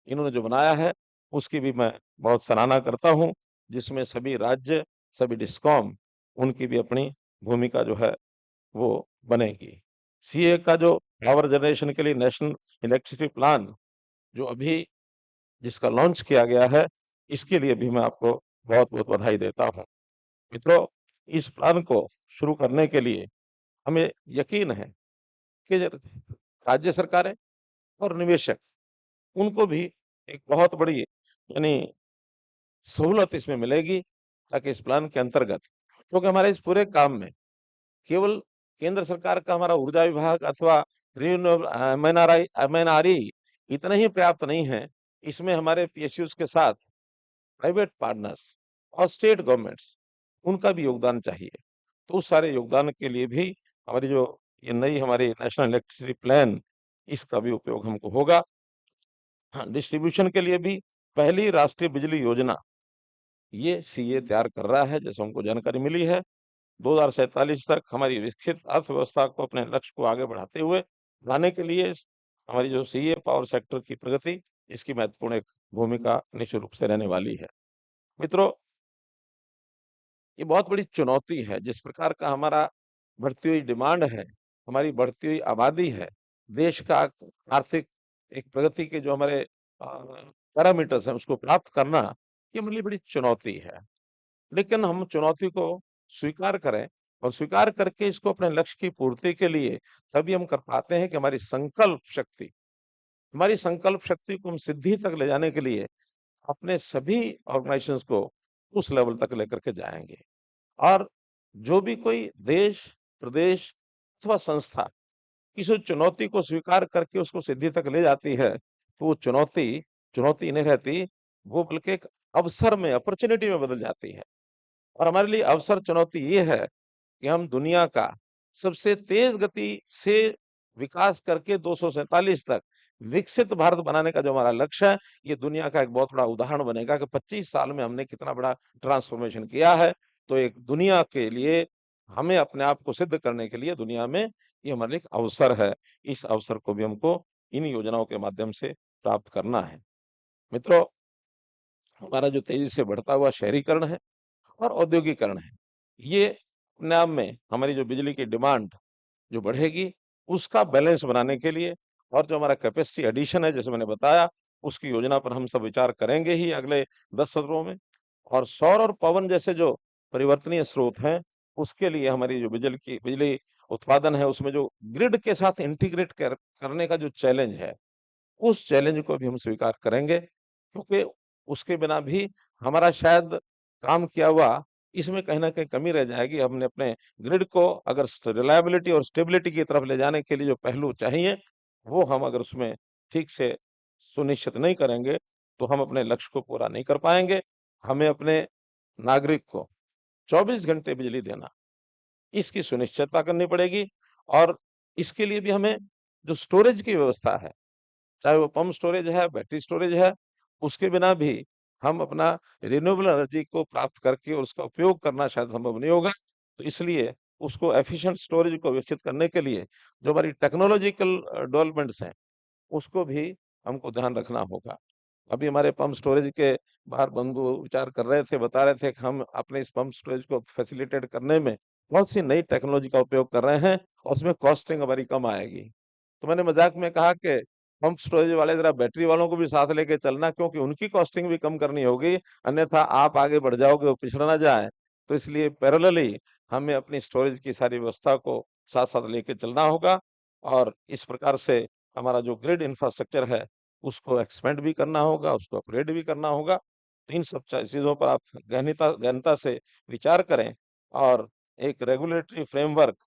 इन्होंने जो बनाया है, उसकी भी मैं बहुत सराहना करता हूँ, जिसमें सभी राज्य, सभी डिस्कॉम, उनकी भी अपनी भूमिका जो है वो बनेगी। सीए का जो पावर जनरेशन के लिए नेशनल इलेक्ट्रिसिटी प्लान जो अभी जिसका लॉन्च किया गया है, इसके लिए भी मैं आपको बहुत-बहुत बधाई देता हूँ। मित्रों, इस प्लान को शुरू करने के लिए हमें यकीन है कि राज्य सरकारें और निवेशक, उनको भी एक बहुत बड़ी यानी सहूलत इसमें मिलेगी, ताकि इस प्लान के अंतर्गत, क्योंकि हमारे इस पूरे काम में केवल केंद्र सरकार का हमारा ऊर्जा विभाग अथवा रिन्यूएबल एमएनआरई इतना ही पर्याप्त नहीं है। इसमें हमारे पीएसयूज के साथ प्राइवेट पार्टनर्स और स्टेट गवर्नमेंट्स, उनका भी योगदान चाहिए। तो उस सारे योगदान के लिए भी हमारी जो ये नई हमारी नेशनल इलेक्ट्रिसिटी प्लान, इसका भी उपयोग हमको होगा। हाँ, डिस्ट्रीब्यूशन के लिए भी पहली राष्ट्रीय बिजली योजना ये सीए तैयार कर रहा है, जैसे हमको जानकारी मिली है। 2047 तक हमारी विकसित अर्थव्यवस्था को अपने लक्ष्य को आगे बढ़ाते हुए लाने के लिए हमारी जो सीए पावर सेक्टर की प्रगति, इसकी महत्वपूर्ण एक भूमिका निश्चित रूप से रहने वाली है। मित्रों, ये बहुत बड़ी चुनौती है। जिस प्रकार का हमारा बढ़ती हुई डिमांड है, हमारी बढ़ती हुई आबादी है, देश का आर्थिक एक प्रगति के जो हमारे पैरामीटर्स हैं, उसको प्राप्त करना, ये हमारे लिए बड़ी चुनौती है। लेकिन हम चुनौती को स्वीकार करें और स्वीकार करके इसको अपने लक्ष्य की पूर्ति के लिए तभी हम कर पाते हैं कि हमारी संकल्प शक्ति को हम सिद्धि तक ले जाने के लिए अपने सभी ऑर्गेनाइजेशंस को उस लेवल तक लेकर के जाएंगे। और जो भी कोई देश, प्रदेश अथवा संस्था किसी चुनौती को स्वीकार करके उसको सिद्धि तक ले जाती है, तो वो चुनौती नहीं रहती, वो बल्कि एक अवसर में, अपॉर्चुनिटी में बदल जाती है। और हमारे लिए अवसर चुनौती ये है कि हम दुनिया का सबसे तेज गति से विकास करके 247 तक विकसित भारत बनाने का जो हमारा लक्ष्य है, ये दुनिया का एक बहुत बड़ा उदाहरण बनेगा कि 25 साल में हमने कितना बड़ा ट्रांसफॉर्मेशन किया है। तो एक दुनिया के लिए हमें अपने आप को सिद्ध करने के लिए दुनिया में ये हमारे लिए एक अवसर है। इस अवसर को भी हमको इन योजनाओं के माध्यम से प्राप्त करना है। मित्रों, हमारा जो तेजी से बढ़ता हुआ शहरीकरण है और औद्योगिकरण है, ये अपने आप में हमारी जो बिजली की डिमांड जो बढ़ेगी, उसका बैलेंस बनाने के लिए और जो हमारा कैपेसिटी एडिशन है, जैसे मैंने बताया, उसकी योजना पर हम सब विचार करेंगे ही अगले 10 सत्रों में। और सौर और पवन जैसे जो परिवर्तनीय स्रोत हैं, उसके लिए हमारी जो बिजली उत्पादन है, उसमें जो ग्रिड के साथ इंटीग्रेट करने का जो चैलेंज है, उस चैलेंज को भी हम स्वीकार करेंगे, क्योंकि उसके बिना भी हमारा शायद काम किया हुआ इसमें कहीं न कहीं कमी रह जाएगी। हमने अपने ग्रिड को अगर रिलायबिलिटी और स्टेबिलिटी की तरफ ले जाने के लिए जो पहलू चाहिए, वो हम अगर उसमें ठीक से सुनिश्चित नहीं करेंगे, तो हम अपने लक्ष्य को पूरा नहीं कर पाएँगे। हमें अपने नागरिक को 24 घंटे बिजली देना, इसकी सुनिश्चितता करनी पड़ेगी। और इसके लिए भी हमें जो स्टोरेज की व्यवस्था है, चाहे वो पंप स्टोरेज है, बैटरी स्टोरेज है, उसके बिना भी हम अपना रिन्यूएबल एनर्जी को प्राप्त करके और उसका उपयोग करना शायद संभव नहीं होगा। तो इसलिए उसको एफिशिएंट स्टोरेज को विकसित करने के लिए जो हमारी टेक्नोलॉजिकल डेवलपमेंट्स हैं, उसको भी हमको ध्यान रखना होगा। अभी हमारे पंप स्टोरेज के बाहर बंधु विचार कर रहे थे, बता रहे थे कि हम अपने इस पंप स्टोरेज को फैसिलिटेट करने में बहुत सी नई टेक्नोलॉजी का उपयोग कर रहे हैं और उसमें कॉस्टिंग हमारी कम आएगी। तो मैंने मजाक में कहा कि पंप स्टोरेज वाले जरा बैटरी वालों को भी साथ लेके चलना, क्योंकि उनकी कॉस्टिंग भी कम करनी होगी, अन्यथा आप आगे बढ़ जाओगे, वो पिछड़ ना जाए। तो इसलिए पैरेलली हमें अपनी स्टोरेज की सारी व्यवस्था को साथ साथ लेके चलना होगा और इस प्रकार से हमारा जो ग्रिड इंफ्रास्ट्रक्चर है, उसको एक्सपेंड भी करना होगा, उसको अपग्रेड भी करना होगा। तो इन सब चीजों पर आप गहनता से विचार करें और एक रेगुलेटरी फ्रेमवर्क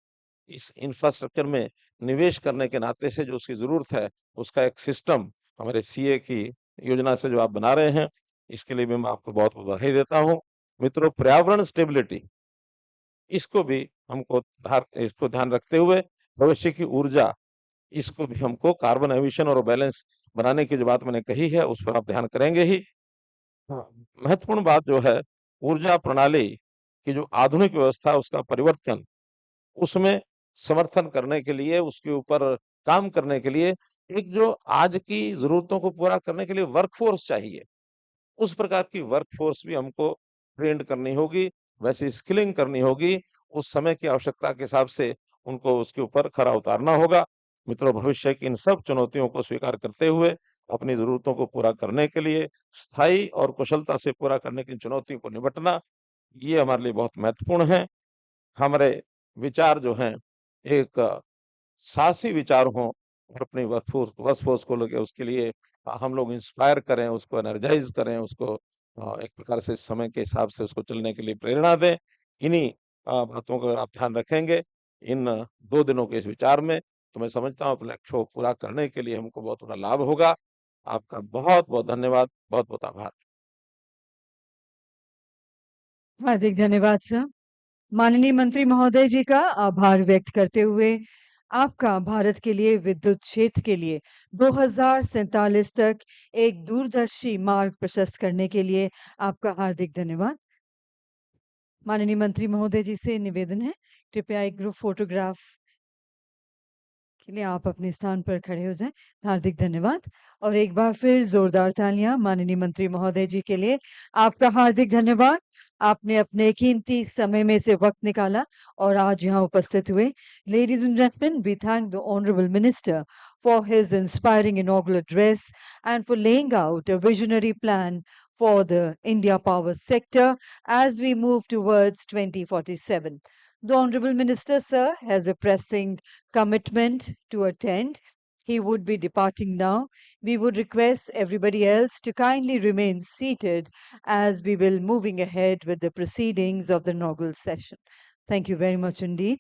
इस इंफ्रास्ट्रक्चर में निवेश करने के नाते से जो उसकी जरूरत है, उसका एक सिस्टम हमारे सीए की योजना से जो आप बना रहे हैं, इसके लिए भी मैं आपको बहुत बहुत बधाई देता हूँ। मित्रों, पर्यावरण स्टेबिलिटी, इसको भी इसको ध्यान रखते हुए भविष्य की ऊर्जा, इसको भी हमको कार्बन एमिशन और बैलेंस बनाने की जो बात मैंने कही है, उस पर आप ध्यान करेंगे ही। हाँ, महत्वपूर्ण बात जो है, ऊर्जा प्रणाली की जो आधुनिक व्यवस्था है, उसका परिवर्तन, उसमें समर्थन करने के लिए, उसके ऊपर काम करने के लिए एक जो आज की जरूरतों को पूरा करने के लिए वर्कफोर्स चाहिए, उस प्रकार की वर्कफोर्स भी हमको ट्रेंड करनी होगी, वैसी स्किलिंग करनी होगी, उस समय की आवश्यकता के हिसाब से उनको उसके ऊपर खरा उतारना होगा। मित्रों, भविष्य की इन सब चुनौतियों को स्वीकार करते हुए अपनी जरूरतों को पूरा करने के लिए स्थायी और कुशलता से पूरा करने की चुनौतियों को निपटना, ये हमारे लिए बहुत महत्वपूर्ण है। हमारे विचार जो हैं, एक साहसी विचार हों और अपनी वर्कफोर्स को लेके उसके लिए हम लोग इंस्पायर करें, उसको एनर्जाइज करें, उसको एक प्रकार से समय के हिसाब से उसको चलने के लिए प्रेरणा दें। इन्हीं बातों का अगर आप ध्यान रखेंगे इन 2 दिनों के इस विचार में, तो मैं समझता हूँ अपने लक्ष्य को पूरा करने के लिए हमको बहुत बड़ा लाभ होगा। आपका बहुत-बहुत धन्यवाद, बहुत-बहुत आभार।
हार्दिक धन्यवाद सर। माननीय मंत्री महोदय जी का आभार व्यक्त करते हुए आपका भारत के लिए विद्युत क्षेत्र के लिए 2047 तक एक दूरदर्शी मार्ग प्रशस्त करने के लिए आपका हार्दिक धन्यवाद। माननीय मंत्री महोदय जी से निवेदन है, कृपया एक ग्रुप फोटोग्राफ के लिए आप अपने स्थान पर खड़े हो जाएं। हार्दिक धन्यवाद और एक बार फिर जोरदार तालियां माननीय मंत्री महोदय जी के लिए। आपका हार्दिक धन्यवाद। आपने अपने कीमती समय में से वक्त निकाला और आज यहाँ उपस्थित हुए। Ladies and gentlemen, we thank the Honorable Minister for his inspiring inaugural address and for laying out a visionary plan for the India power sector as we move towards 2047. The Honorable Minister, sir, has a pressing commitment to attend. He would be departing now. We would request everybody else to kindly remain seated as we will moving ahead with the proceedings of the inaugural session. Thank you very much indeed.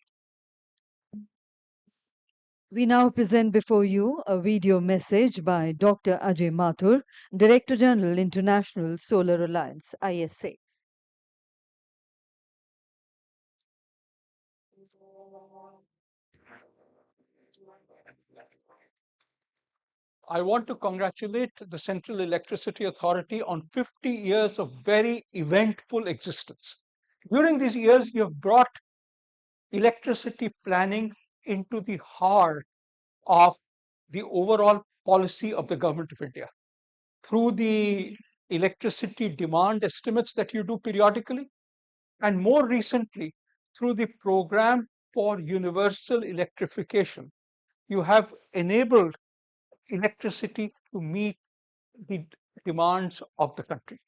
We now present before you a video message by Dr. Ajay Mathur, Director General, International Solar Alliance, ISA.
I want to congratulate the Central Electricity Authority on 50 years of very eventful existence. During these years, you have brought electricity planning into the heart of the overall policy of the Government of India. Through the electricity demand estimates that you do periodically, and more recently, through the program for universal electrification, you have enabled electricity to meet the demands of the country.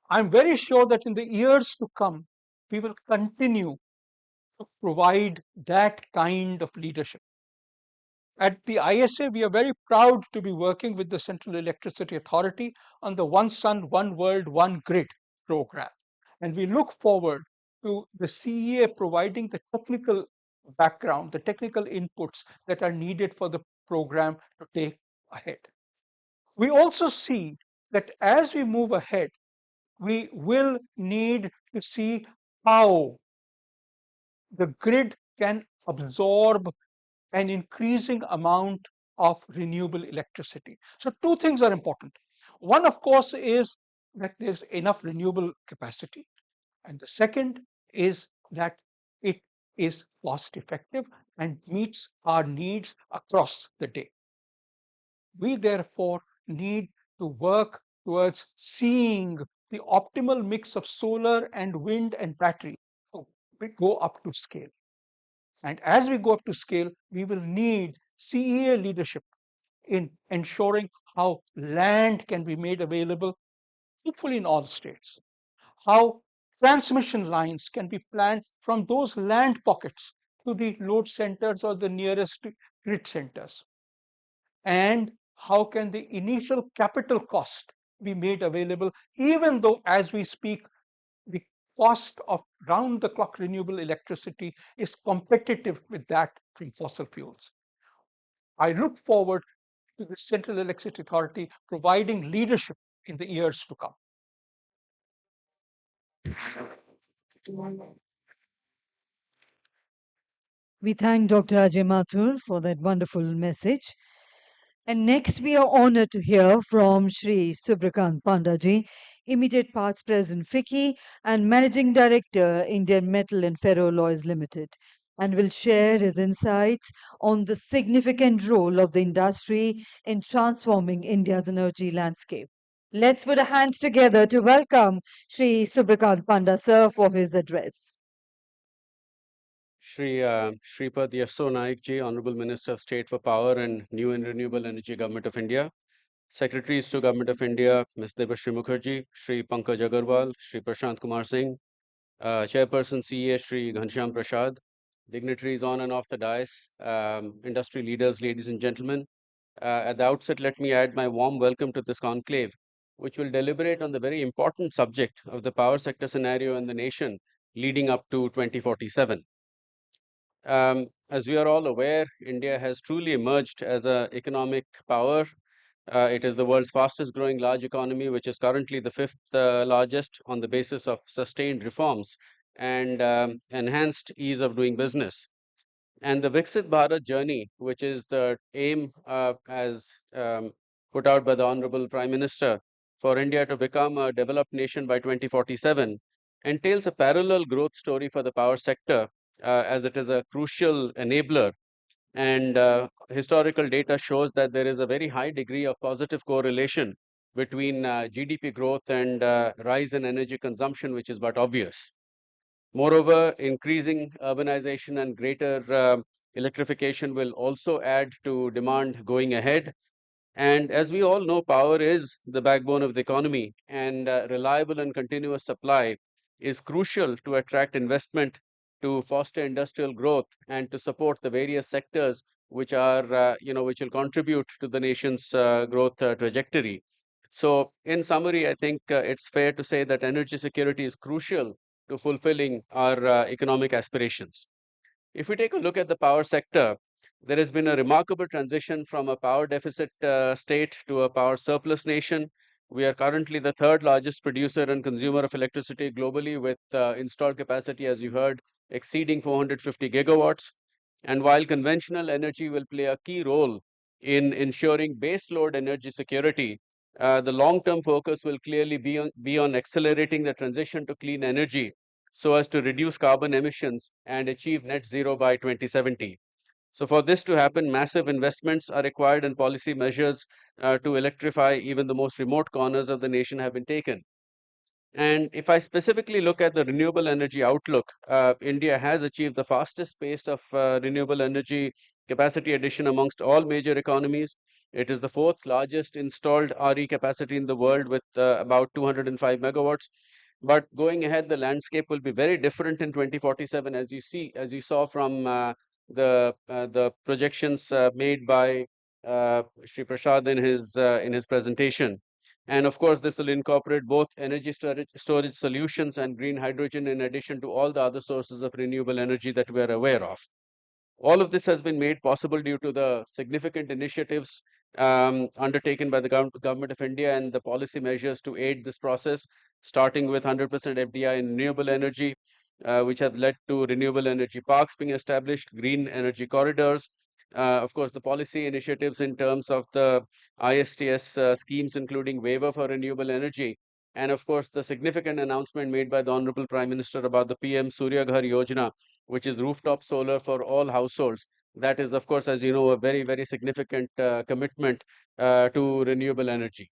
I'm very sure that in the years to come, we will continue to provide that kind of leadership. At the ISA, we are very proud to be working with the Central Electricity Authority on the One Sun, One World, One Grid program. And we look forward to the CEA providing the technical background, the technical inputs that are needed for the program to take ahead. We also see that as we move ahead, we will need to see how the grid can absorb an increasing amount of renewable electricity. So two things are important. One, of course, is that there's enough renewable capacity. And the second is that it is cost effective and meets our needs across the day. We therefore need to work towards seeing the optimal mix of solar and wind and battery. We go up to scale. And as we go up to scale, we will need CEA leadership in ensuring how land can be made available, hopefully in all states, how transmission lines can be planned from those land pockets to the load centers or the nearest grid centers, and how can the initial capital cost be made available, even though as we speak, the cost of round-the-clock renewable electricity is competitive with that from fossil fuels. I look forward to the Central Electricity Authority providing leadership in the years to come.
We thank Dr. Ajay Mathur for that wonderful message. And next, we are honored to hear from Shri Subrakant Pandaji, Immediate Parts President FICCI and Managing Director, Indian Metal and Ferroalloys Limited, and will share his insights on the significant role of the industry in transforming India's energy landscape. Let's put our hands together to welcome Shri Subrakant Panda, sir, for his address.
Shri Shripad Yasso Naik Ji, Honorable Minister of State for Power and New and Renewable Energy, Government of India. Secretaries to Government of India, Ms. Debashri Mukherjee, Shri Pankaj Agarwal, Shri Prashant Kumar Singh, Chairperson CEA, Shri Ghanshyam Prasad, dignitaries on and off the dais, industry leaders, ladies and gentlemen. At the outset, let me add my warm welcome to this conclave, which will deliberate on the very important subject of the power sector scenario in the nation leading up to 2047. As we are all aware, India has truly emerged as an economic power. It is the world's fastest growing large economy, which is currently the fifth largest on the basis of sustained reforms and enhanced ease of doing business. And the Viksit Bharat journey, which is the aim as put out by the Honorable Prime Minister for India to become a developed nation by 2047, entails a parallel growth story for the power sector, as it is a crucial enabler. And historical data shows that there is a very high degree of positive correlation between GDP growth and rise in energy consumption, which is but obvious. Moreover, increasing urbanization and greater electrification will also add to demand going ahead. And as we all know, power is the backbone of the economy, and reliable and continuous supply is crucial to attract investment, to foster industrial growth, and to support the various sectors which are, which will contribute to the nation's growth trajectory. So, in summary, I think it's fair to say that energy security is crucial to fulfilling our economic aspirations. If we take a look at the power sector, there has been a remarkable transition from a power deficit state to a power surplus nation. We are currently the third largest producer and consumer of electricity globally, with installed capacity, as you heard, exceeding 450 gigawatts. And while conventional energy will play a key role in ensuring baseload energy security, the long-term focus will clearly be on accelerating the transition to clean energy so as to reduce carbon emissions and achieve net zero by 2070. So for this to happen, massive investments are required and policy measures to electrify even the most remote corners of the nation have been taken. And if I specifically look at the renewable energy outlook, India has achieved the fastest pace of renewable energy capacity addition amongst all major economies. It is the fourth largest installed RE capacity in the world with about 205 megawatts. But going ahead, the landscape will be very different in 2047, as you saw from the projections made by Shri Prasad in his presentation. And of course, this will incorporate both energy storage solutions and green hydrogen in addition to all the other sources of renewable energy that we are aware of. All of this has been made possible due to the significant initiatives undertaken by the government of India and the policy measures to aid this process, starting with 100% FDI in renewable energy, which have led to renewable energy parks being established, green energy corridors. Of course, the policy initiatives in terms of the ISTS schemes, including waiver for renewable energy, and of course, the significant announcement made by the Honorable Prime Minister about the PM Surya Ghar Yojana, which is rooftop solar for all households. That is, of course, as you know, a very, very significant commitment to renewable energy.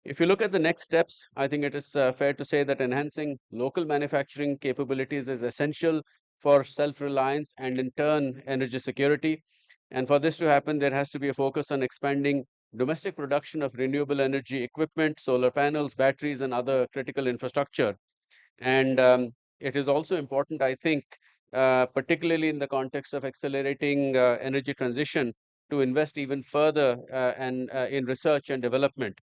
If you look at the next steps, I think it is fair to say that enhancing local manufacturing capabilities is essential for self-reliance and in turn energy security. And for this to happen, there has to be a focus on expanding domestic production of renewable energy equipment, solar panels, batteries, and other critical infrastructure. And it is also important, I think, particularly in the context of accelerating energy transition, to invest even further and in research and development.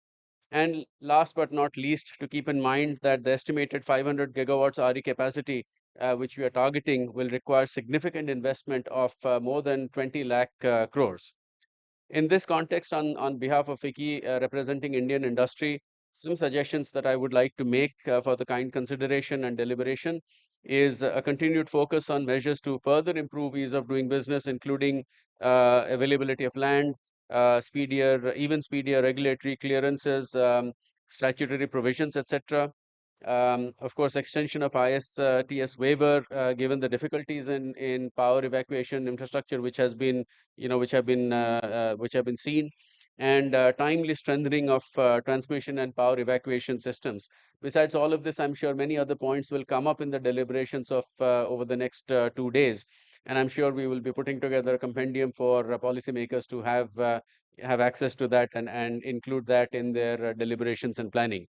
And last but not least, to keep in mind that the estimated 500 gigawatts RE capacity, which we are targeting, will require significant investment of more than 20 lakh crores. In this context, on behalf of FICCI representing Indian industry, some suggestions that I would like to make for the kind consideration and deliberation is a continued focus on measures to further improve ease of doing business, including availability of land, even speedier regulatory clearances, statutory provisions, etc. Of course, extension of ISTS waiver, given the difficulties in power evacuation infrastructure, which has been, which have been seen, and timely strengthening of transmission and power evacuation systems. Besides all of this, I'm sure many other points will come up in the deliberations of over the next 2 days, and I'm sure we will be putting together a compendium for policymakers to have access to that and include that in their deliberations and planning.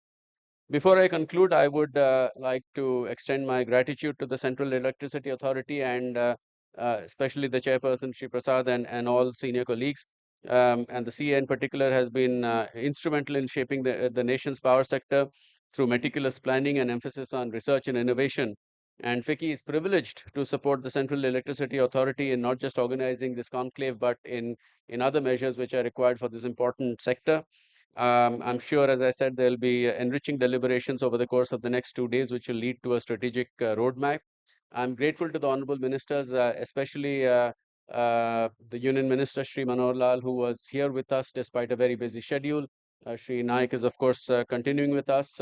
Before I conclude, I would like to extend my gratitude to the Central Electricity Authority and especially the chairperson, Shri Prasad, and all senior colleagues. And the CEA in particular has been instrumental in shaping the nation's power sector through meticulous planning and emphasis on research and innovation. And FICCI is privileged to support the Central Electricity Authority in not just organizing this conclave, but in other measures which are required for this important sector. I'm sure, as I said, there'll be enriching deliberations over the course of the next 2 days, which will lead to a strategic roadmap. I'm grateful to the honorable ministers, especially the Union Minister, Shri Manohar Lal, who was here with us despite a very busy schedule. Shri Naik is, of course, continuing with us.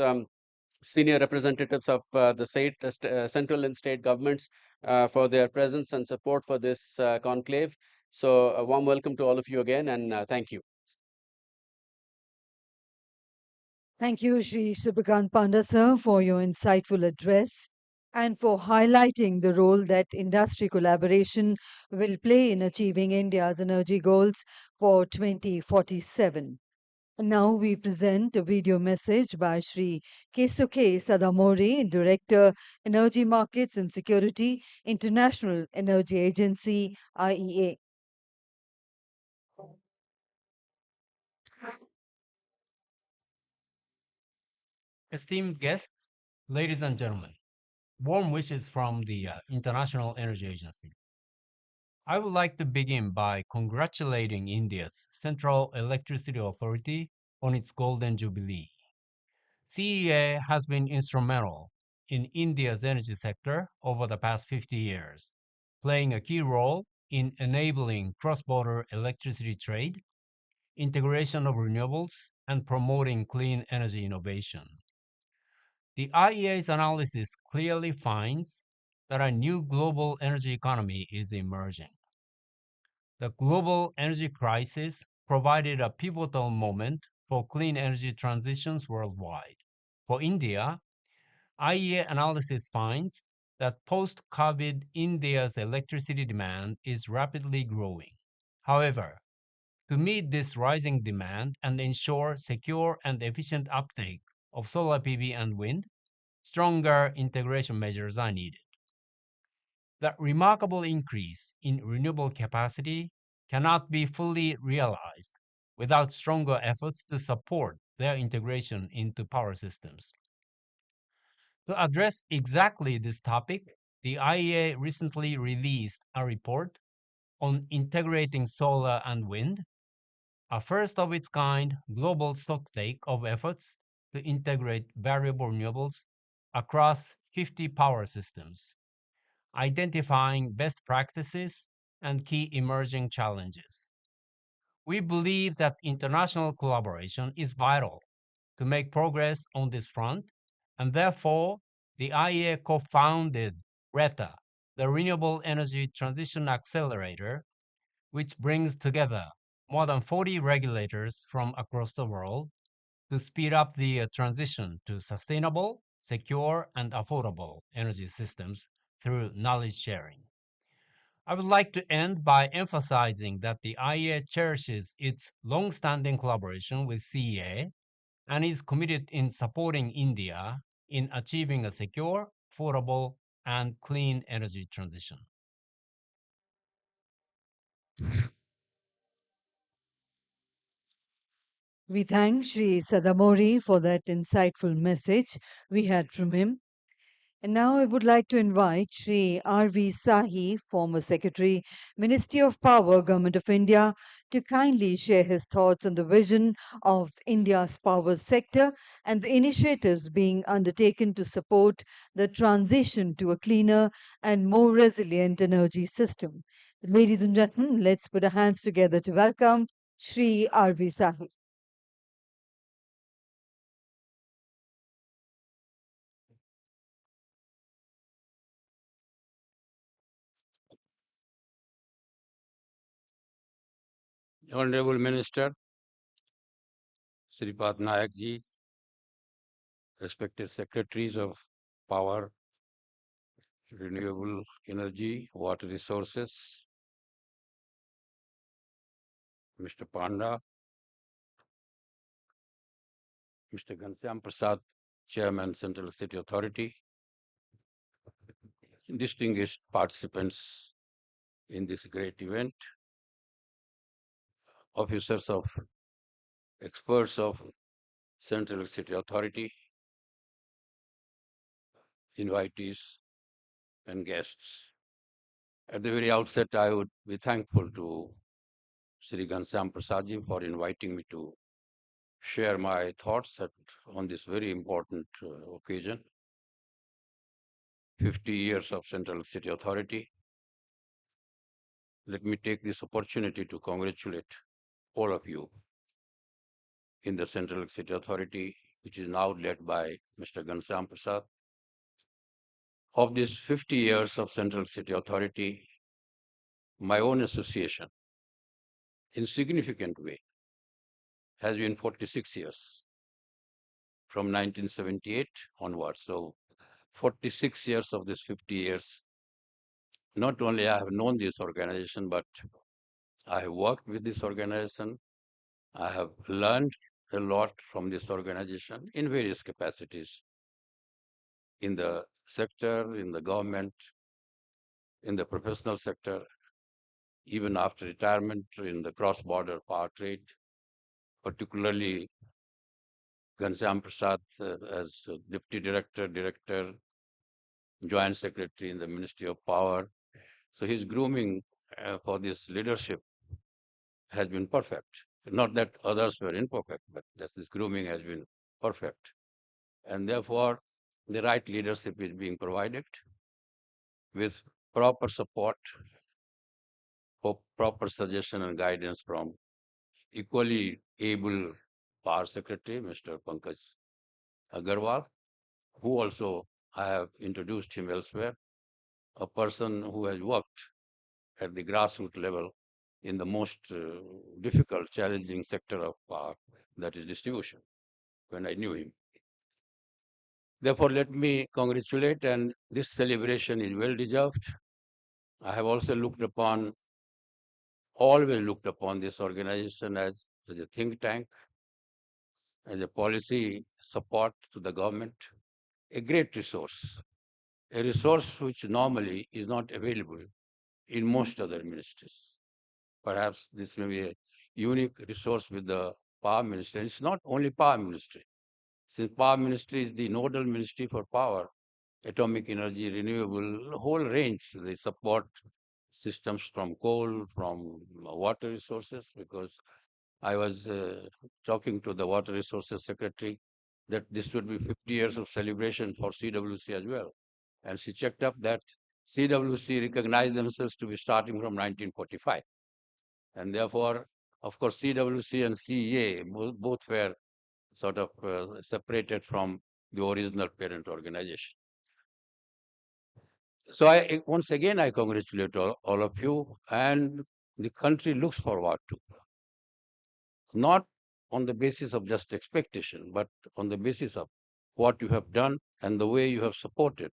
Senior representatives of the central and state governments for their presence and support for this conclave. So a warm welcome to all of you again, and thank you.
Thank you, Shri Shubhakant Panda, sir, for your insightful address and for highlighting the role that industry collaboration will play in achieving India's energy goals for 2047. Now we present a video message by Shri Kesuke Sadamori, Director, Energy Markets and Security, International Energy Agency, IEA.
Esteemed guests, ladies and gentlemen, warm wishes from the International Energy Agency. I would like to begin by congratulating India's Central Electricity Authority on its Golden Jubilee. CEA has been instrumental in India's energy sector over the past 50 years, playing a key role in enabling cross-border electricity trade, integration of renewables, and promoting clean energy innovation. The IEA's analysis clearly finds that a new global energy economy is emerging. The global energy crisis provided a pivotal moment for clean energy transitions worldwide. For India, IEA analysis finds that post-COVID India's electricity demand is rapidly growing. However, to meet this rising demand and ensure secure and efficient uptake of solar PV and wind, stronger integration measures are needed. The remarkable increase in renewable capacity cannot be fully realized without stronger efforts to support their integration into power systems. To address exactly this topic, the IEA recently released a report on integrating solar and wind, a first of its kind global stocktake of efforts to integrate variable renewables across 50 power systems, identifying best practices and key emerging challenges. We believe that international collaboration is vital to make progress on this front, and therefore, the IEA co-founded RETA, the Renewable Energy Transition Accelerator, which brings together more than 40 regulators from across the world to speed up the transition to sustainable, secure, and affordable energy systems through knowledge sharing. I would like to end by emphasizing that the IEA cherishes its long-standing collaboration with CEA and is committed in supporting India in achieving a secure, affordable, and clean energy transition.
We thank Sri Sadamori for that insightful message we had from him. And now I would like to invite Sri R.V. Sahi, former Secretary, Ministry of Power, Government of India, to kindly share his thoughts on the vision of India's power sector and the initiatives being undertaken to support the transition to a cleaner and more resilient energy system. Ladies and gentlemen, let's put our hands together to welcome Sri R.V. Sahi.
Honorable Minister, Sripad Nayak ji, respected Secretaries of Power, Renewable Energy, Water Resources, Mr. Panda, Mr. Ghanshyam Prasad, Chairman, Central City Authority, distinguished participants in this great event, officers of experts of Central City Authority, invitees, and guests. At the very outset, I would be thankful to Sri Ghanshyam Prasad ji for inviting me to share my thoughts on this very important occasion. 50 years of Central City Authority.
let me take this opportunity to congratulate all of you in the Central Electricity Authority, which is now led by Mr. Ghanshyam Prasad. Of these 50 years of Central Electricity Authority, my own association, in significant way, has been 46 years, from 1978 onwards. So 46 years of these 50 years, not only I have known this organization, but I have worked with this organization. I have learned a lot from this organization in various capacities, in the sector, in the government, in the professional sector, even after retirement in the cross-border power trade, particularly Ghanshyam Prasad as Deputy Director, Joint Secretary in the Ministry of Power. So his grooming for this leadership has been perfect. Not that others were imperfect, but that this grooming has been perfect. And therefore, the right leadership is being provided with proper support, for proper suggestion and guidance from equally able Power Secretary, Mr. Pankaj Agarwal, who also I have introduced him elsewhere, a person who has worked at the grassroots level in the most difficult, challenging sector of power, that is distribution, when I knew him. Therefore, let me congratulate, and this celebration is well deserved. I have also always looked upon this organization as a think tank, as a policy support to the government, a great resource, a resource which normally is not available in most other ministries. Perhaps this may be a unique resource with the power ministry. And it's not only power ministry. Since power ministry is the nodal ministry for power, atomic energy, renewable, a whole range. They support systems from coal, from water resources, because I was talking to the Water Resources Secretary that this would be 50 years of celebration for CWC as well. And she checked up that CWC recognized themselves to be starting from 1945. And therefore, of course, CWC and CEA both were sort of separated from the original parent organization. So once again, I congratulate all of you, and the country looks forward to, not on the basis of just expectation, but on the basis of what you have done and the way you have supported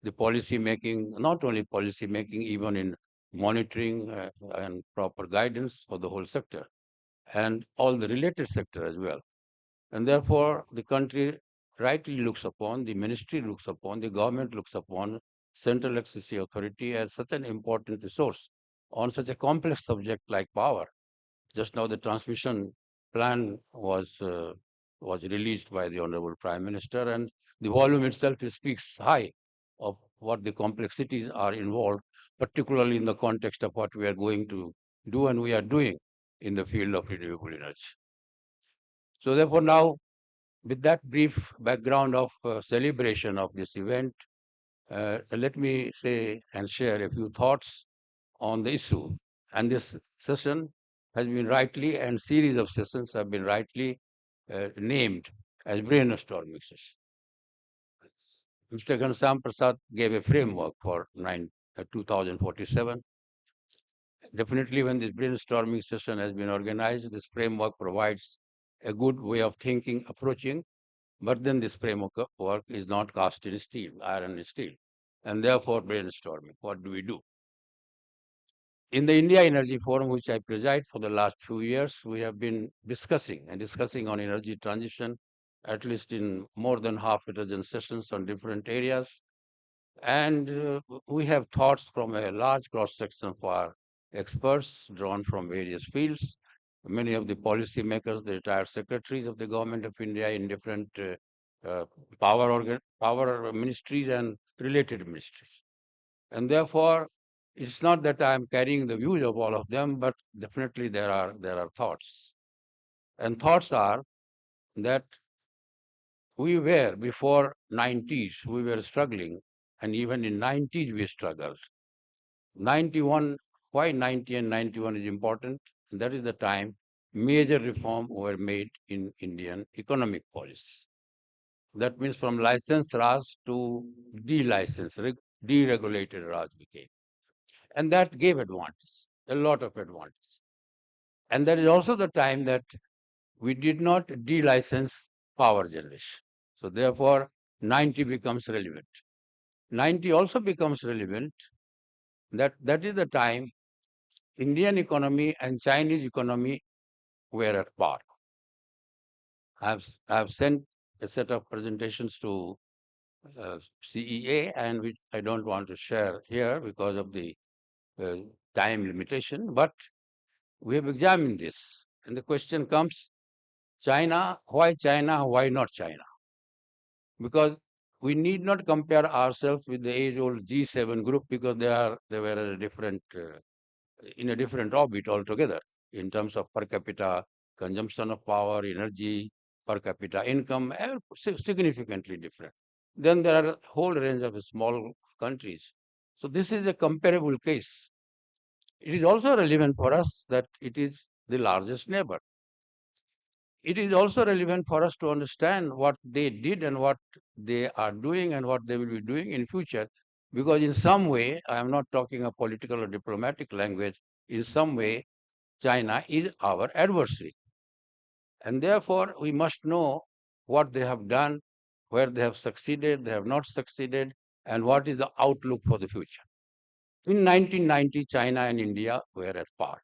the policy making, not only policy making, even in monitoring and proper guidance for the whole sector and all the related sector as well. And therefore, the country rightly looks upon, the ministry looks upon, the government looks upon Central Electricity Authority as such an important resource on such a complex subject like power. Just now, the transmission plan was released by the Honorable Prime Minister, and the volume itself speaks high of what the complexities are involved, particularly in the context of what we are going to do and we are doing in the field of renewable energy. So therefore, now, with that brief background of celebration of this event, let me say and share a few thoughts on the issue. And this session has been rightly, and series of sessions have been rightly named as brainstorming session. Mr. Ghanshyam Prasad gave a framework for 2047. Definitely, when this brainstorming session has been organized, this framework provides a good way of thinking, approaching. But then this framework work is not cast in steel, iron and steel. And therefore, brainstorming. What do we do? In the India Energy Forum, which I preside for the last few years, we have been discussing on energy transition, at least in more than half a dozen sessions on different areas. And we have thoughts from a large cross-section of our experts drawn from various fields. Many of the policymakers, the retired secretaries of the government of India in different power ministries and related ministries. And therefore, it's not that I am carrying the views of all of them, but definitely there are thoughts. And thoughts are that we were, before 90s, we were struggling, and even in 90s we struggled. 91 why 90 and 91 is important. That is the time major reform were made in Indian economic policy. That means from license Raj to deregulated Raj became. And that gave advantage, a lot of advantage. And that is also the time that we did not de-license power generation. So therefore, 90 becomes relevant. 90 also becomes relevant. That is the time Indian economy and Chinese economy were at par. I have sent a set of presentations to CEA, and which I don't want to share here because of the time limitation, but we have examined this. And the question comes, China, why not China? Because we need not compare ourselves with the age-old G7 group because they were a different, in a different orbit altogether in terms of per capita consumption of power, energy, per capita income, significantly different. Then there are a whole range of small countries. So this is a comparable case. It is also relevant for us that it is the largest neighbor. It is also relevant for us to understand what they did and what they are doing and what they will be doing in future. Because in some way, I am not talking a political or diplomatic language, in some way, China is our adversary. And therefore, we must know what they have done, where they have succeeded, they have not succeeded, and what is the outlook for the future. In 1990, China and India were at par.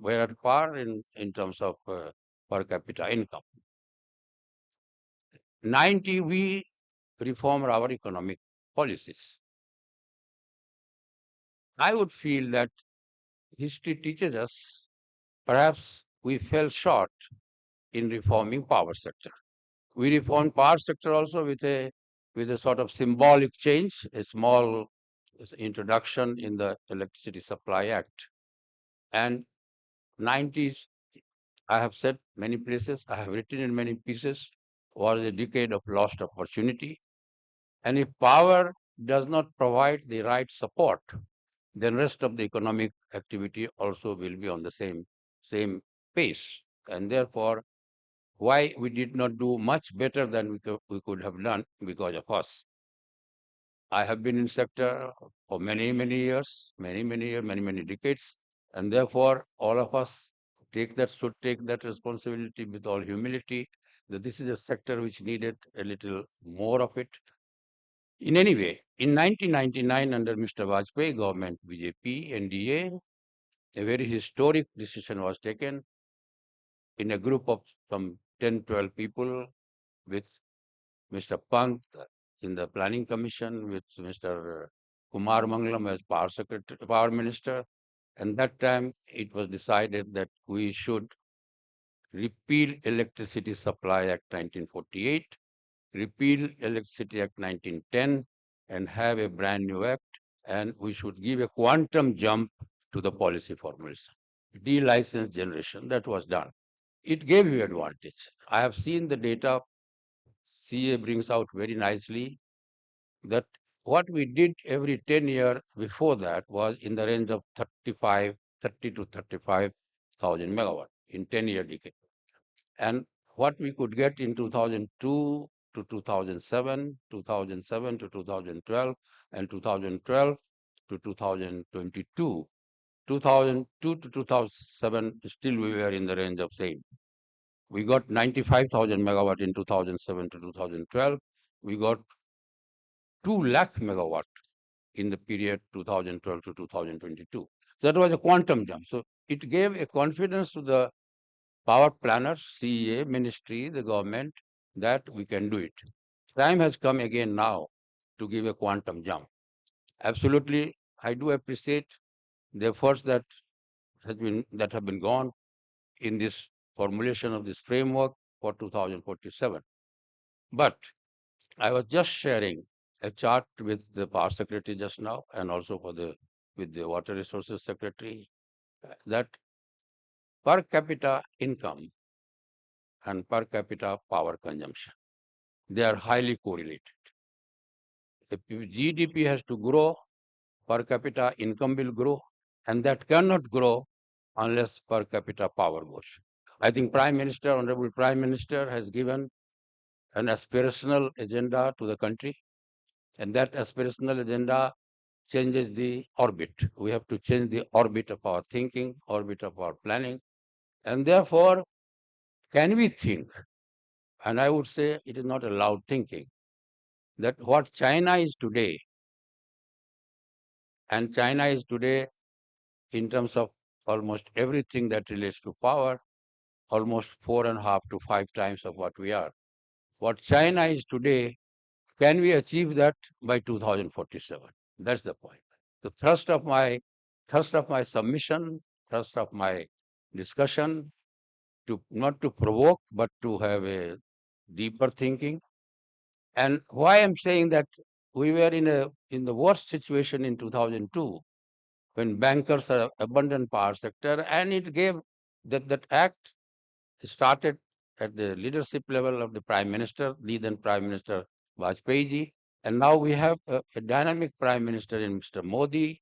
Were at par in terms of per capita income. 90, we reformed our economic policies. I would feel that history teaches us perhaps we fell short in reforming power sector. We reformed power sector also with a sort of symbolic change, a small introduction in the Electricity Supply Act. And 90s, I have said many places, I have written in many pieces, was a decade of lost opportunity. And if power does not provide the right support, then rest of the economic activity also will be on the same pace. And therefore, why we did not do much better than we could have done because of us. I have been in sector for many years, many decades, and therefore all of us should take that responsibility with all humility, that this is a sector which needed a little more of it. In any way, in 1999, under Mr. Vajpayee government, BJP, NDA, a very historic decision was taken in a group of some 10, 12 people with Mr. Pant in the Planning Commission, with Mr. Kumar Mangalam as Power Minister. And that time it was decided that we should repeal Electricity Supply Act 1948, repeal Electricity Act 1910, and have a brand new act. And we should give a quantum jump to the policy formulation. De-license generation, that was done. It gave you advantage. I have seen the data CA brings out very nicely that what we did every 10 years before that was in the range of 30 to 35,000 megawatt in 10-year decade. And what we could get in 2002 to 2007, 2007 to 2012, and 2012 to 2022. 2002 to 2007, still we were in the range of same. We got 95,000 megawatt in 2007 to 2012. We got 2 lakh megawatt in the period 2012 to 2022. That was a quantum jump. So it gave a confidence to the power planners, CEA, ministry, the government, that we can do it. Time has come again now to give a quantum jump. Absolutely, I do appreciate the efforts that have been gone in this formulation of this framework for 2047. But I was just sharing a chart with the Power Secretary just now, and also with the Water Resources Secretary, that per capita income and per capita power consumption, they are highly correlated. If GDP has to grow, per capita income will grow, and that cannot grow unless per capita power goes. I think Prime Minister, Honorable Prime Minister, has given an aspirational agenda to the country, and that aspirational agenda changes the orbit. We have to change the orbit of our thinking, orbit of our planning, and therefore, can we think, and I would say it is not a loud thinking, that what China is today, and China is today in terms of almost everything that relates to power, almost 4.5 to 5 times of what we are. What China is today, can we achieve that by 2047? That's the point. The thrust of my submission, thrust of my discussion, to not to provoke, but to have a deeper thinking. And why I'm saying that, we were in the worst situation in 2002, when bankers abandoned power sector, and it gave that act started at the leadership level of the Prime Minister, the then Prime Minister Vajpayee ji, and now we have a dynamic Prime Minister in Mr. Modi.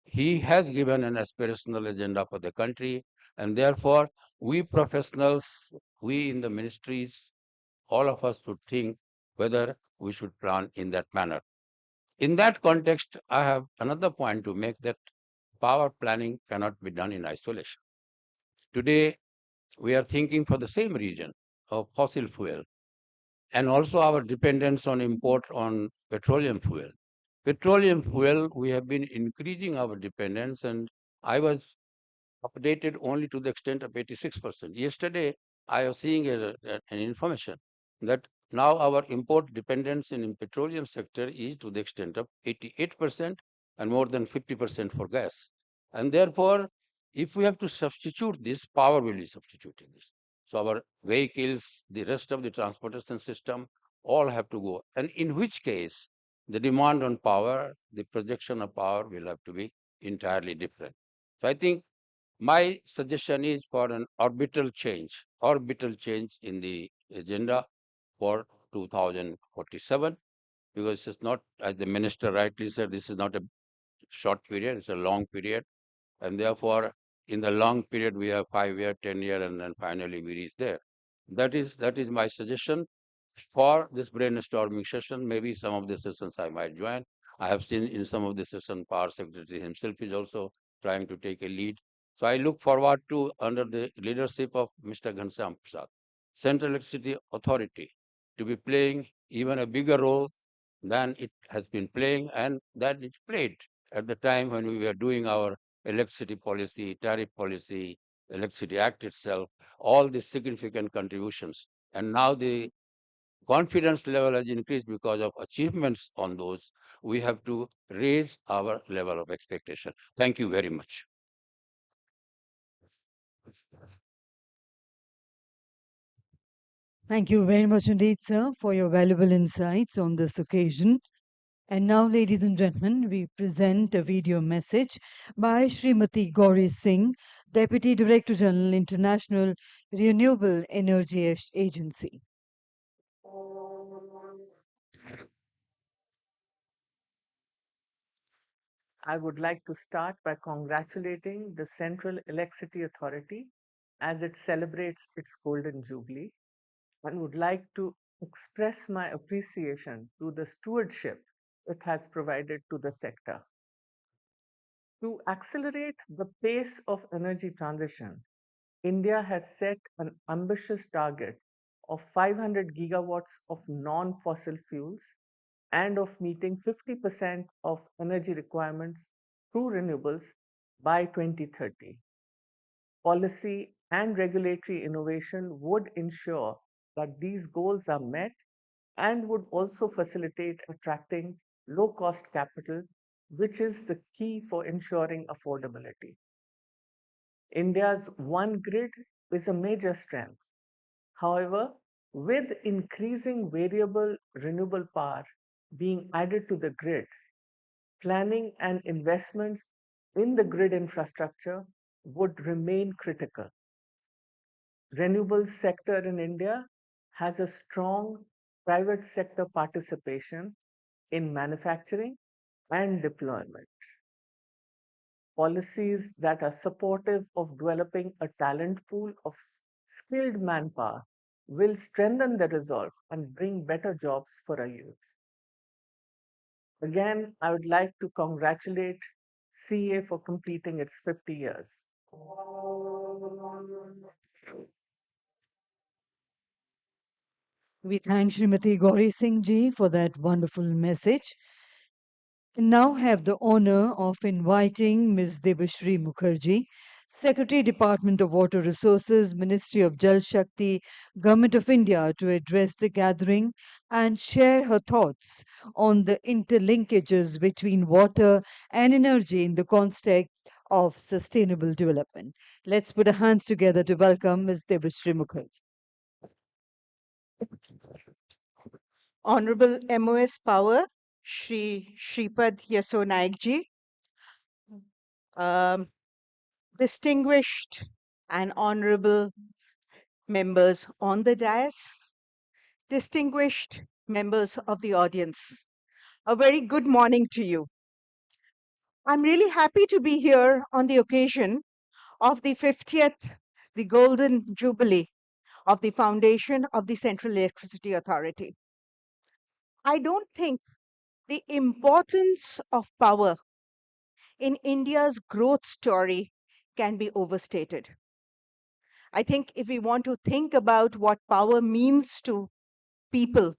He has given an aspirational agenda for the country, and therefore we professionals, we in the ministries, all of us should think whether we should plan in that manner. In that context, I have another point to make, that power planning cannot be done in isolation. Today, we are thinking for the same region of fossil fuel, and also our dependence on import on petroleum fuel. Petroleum fuel, we have been increasing our dependence, and I was updated only to the extent of 86%. Yesterday, I was seeing an information that now our import dependence in petroleum sector is to the extent of 88% and more than 50% for gas. And therefore, if we have to substitute this, power will be substituting this. So our vehicles, the rest of the transportation system, all have to go. And in which case, the demand on power, the projection of power will have to be entirely different. So I think my suggestion is for an orbital change in the agenda for 2047, because it's not, as the minister rightly said, this is not a short period, it's a long period. And therefore, in the long period, we have 5-year, 10-year, and then finally we reach there. That is my suggestion for this brainstorming session. Maybe some of the sessions I might join. I have seen in some of the sessions, Power Secretary himself is also trying to take a lead. So I look forward to, under the leadership of Mr. Ghanshyam Prasad, Central Electricity Authority to be playing even a bigger role than it has been playing, and that it played at the time when we were doing our electricity policy, tariff policy, Electricity Act itself, all the significant contributions. And now the confidence level has increased because of achievements on those. We have to raise our level of expectation. Thank you very much.
Thank you very much indeed, sir, for your valuable insights on this occasion. And now, ladies and gentlemen, we present a video message by Srimati Gauri Singh, Deputy Director General, International Renewable Energy Agency.
I would like to start by congratulating the Central Electricity Authority as it celebrates its Golden Jubilee, and would like to express my appreciation to the stewardship it has provided to the sector. To accelerate the pace of energy transition, India has set an ambitious target of 500 gigawatts of non-fossil fuels and of meeting 50% of energy requirements through renewables by 2030. Policy and regulatory innovation would ensure that these goals are met and would also facilitate attracting low-cost capital, which is the key for ensuring affordability. India's one grid is a major strength. However, with increasing variable renewable power being added to the grid, planning and investments in the grid infrastructure would remain critical. Renewable sector in India has a strong private sector participation in manufacturing and deployment. policies that are supportive of developing a talent pool of skilled manpower will strengthen the resolve and bring better jobs for our youth. Again, I would like to congratulate CEA for completing its 50 years.
We thank Srimati Gauri Singh ji for that wonderful message. And now have the honor of inviting Ms. Debashri Mukherjee, Secretary, Department of Water Resources, Ministry of Jal Shakti, Government of India, to address the gathering and share her thoughts on the interlinkages between water and energy in the context of sustainable development. Let's put our hands together to welcome Ms. Debashri Mukherjee.
Honorable MOS Power, Shri Shripad Yaso Naik ji, distinguished and honorable members on the dais, distinguished members of the audience, a very good morning to you. I'm really happy to be here on the occasion of the 50th, the Golden Jubilee of the foundation of the Central Electricity Authority. I don't think the importance of power in India's growth story can be overstated. I think if we want to think about what power means to people,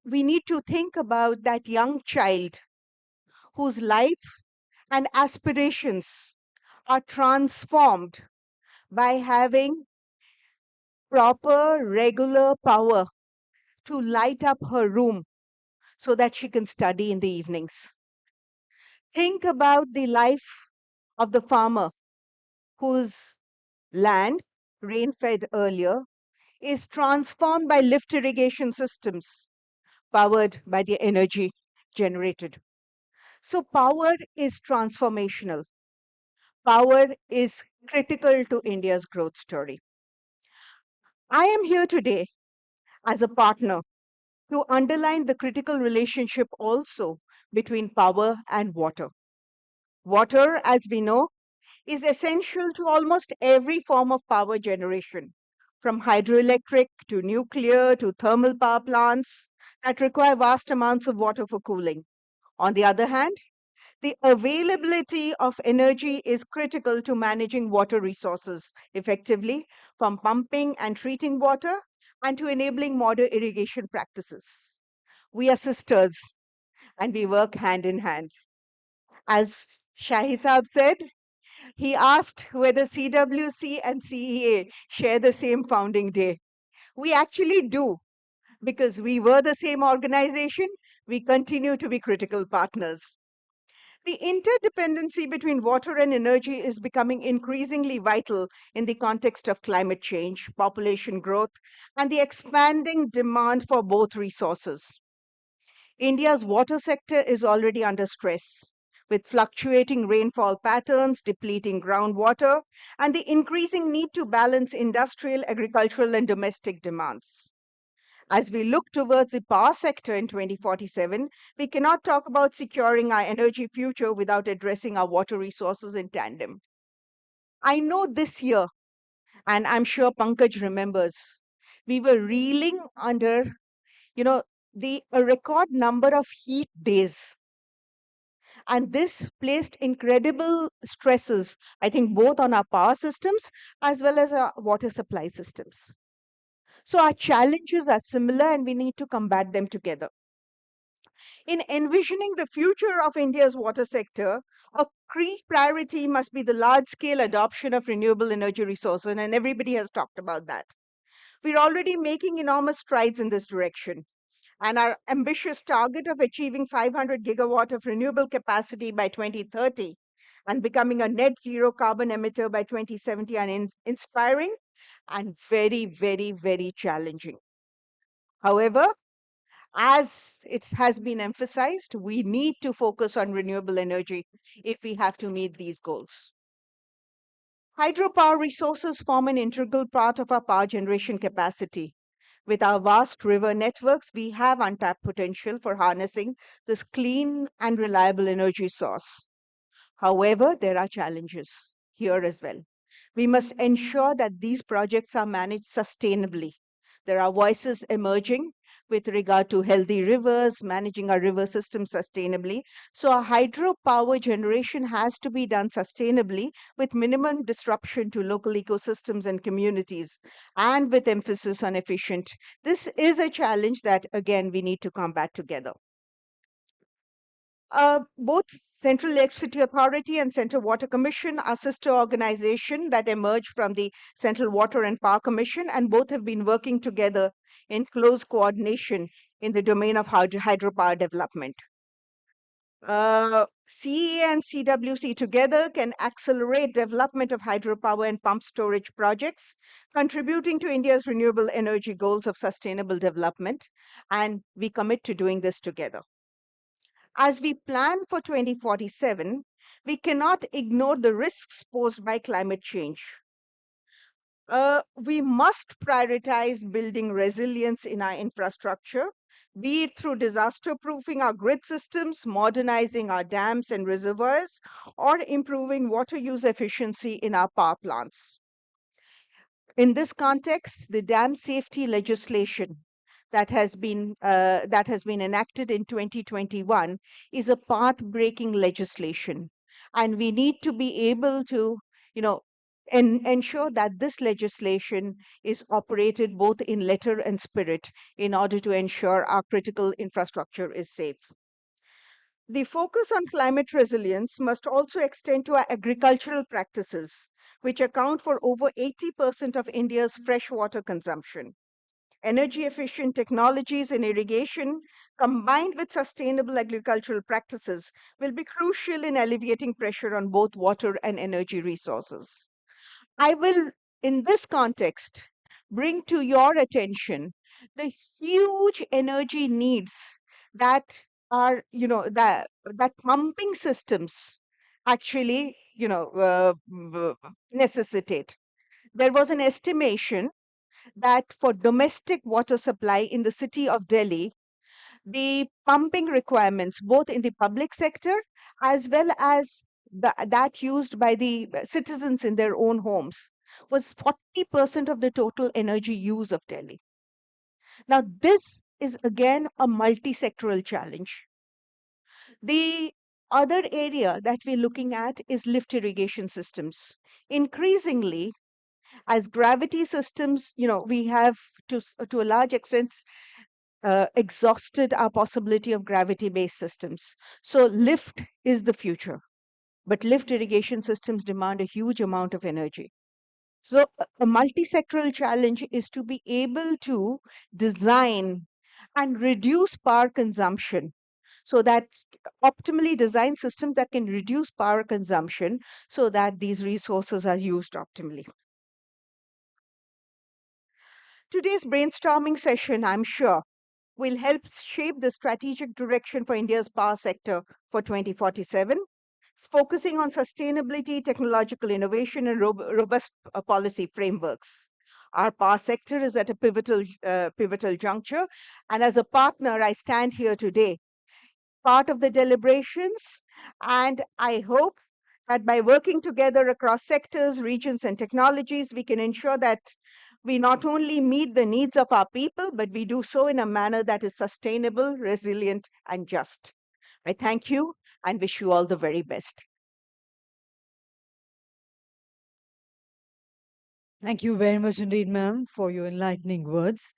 we need to think about that young child whose life and aspirations are transformed by having proper, regular power to light up her room so that she can study in the evenings. Think about the life of the farmer whose land, rain fed earlier, is transformed by lift irrigation systems powered by the energy generated. So, power is transformational. Power is critical to India's growth story. I am here today as a partner to underline the critical relationship also between power and water. Water, as we know, is essential to almost every form of power generation, from hydroelectric to nuclear to thermal power plants that require vast amounts of water for cooling. On the other hand, the availability of energy is critical to managing water resources effectively, from pumping and treating water and to enabling modern irrigation practices. We are sisters and we work hand in hand. As Shahi Saab said, he asked whether CWC and CEA share the same founding day. We actually do, because we were the same organization. We continue to be critical partners. The interdependency between water and energy is becoming increasingly vital in the context of climate change, population growth, and the expanding demand for both resources. India's water sector is already under stress, with fluctuating rainfall patterns, depleting groundwater, and the increasing need to balance industrial, agricultural, and domestic demands. As we look towards the power sector in 2047, we cannot talk about securing our energy future without addressing our water resources in tandem. I know this year, and I'm sure Pankaj remembers, we were reeling under, a record number of heat days. And this placed incredible stresses, I think, both on our power systems as well as our water supply systems. So our challenges are similar and we need to combat them together. In envisioning the future of India's water sector, a key priority must be the large-scale adoption of renewable energy resources, and everybody has talked about that. We're already making enormous strides in this direction, and our ambitious target of achieving 500 gigawatt of renewable capacity by 2030 and becoming a net zero carbon emitter by 2070 are inspiring and very, very, very challenging. However, as it has been emphasized, we need to focus on renewable energy if we have to meet these goals. Hydropower resources form an integral part of our power generation capacity. With our vast river networks, we have untapped potential for harnessing this clean and reliable energy source. However, there are challenges here as well. We must ensure that these projects are managed sustainably. There are voices emerging with regard to healthy rivers, managing our river system sustainably. So our hydropower generation has to be done sustainably with minimum disruption to local ecosystems and communities, and with emphasis on efficient. This is a challenge that, again, we need to combat together. Both Central Electricity Authority and Central Water Commission are sister organizations that emerged from the Central Water and Power Commission, and both have been working together in close coordination in the domain of hydropower development. CEA and CWC together can accelerate development of hydropower and pump storage projects, contributing to India's renewable energy goals of sustainable development, and we commit to doing this together. As we plan for 2047, we cannot ignore the risks posed by climate change. We must prioritize building resilience in our infrastructure, be it through disaster proofing our grid systems, modernizing our dams and reservoirs, or improving water use efficiency in our power plants. In this context, the dam safety legislation that has been enacted in 2021 is a path-breaking legislation, and we need to be able to, ensure that this legislation is operated both in letter and spirit in order to ensure our critical infrastructure is safe. The focus on climate resilience must also extend to our agricultural practices, which account for over 80% of India's freshwater consumption. Energy efficient technologies in irrigation, combined with sustainable agricultural practices, will be crucial in alleviating pressure on both water and energy resources. I will, in this context, bring to your attention the huge energy needs that are, that pumping systems actually, necessitate. There was an estimation that for domestic water supply in the city of Delhi, the pumping requirements, both in the public sector as well as that used by the citizens in their own homes, was 40% of the total energy use of Delhi. Now, this is again a multi-sectoral challenge. The other area that we're looking at is lift irrigation systems. Increasingly, as gravity systems, we have to a large extent exhausted our possibility of gravity-based systems. So lift is the future, but lift irrigation systems demand a huge amount of energy. So a multi-sectoral challenge is to be able to design and reduce power consumption, so that optimally design systems that can reduce power consumption so that these resources are used optimally. Today's brainstorming session, I'm sure, will help shape the strategic direction for India's power sector for 2047, focusing on sustainability, technological innovation, and robust policy frameworks. Our power sector is at a pivotal juncture, and as a partner, I stand here today, part of the deliberations, and I hope that by working together across sectors, regions, and technologies, we can ensure that we not only meet the needs of our people, but we do so in a manner that is sustainable, resilient, and just. I thank you and wish you all the very best.
Thank you very much indeed, ma'am, for your enlightening words.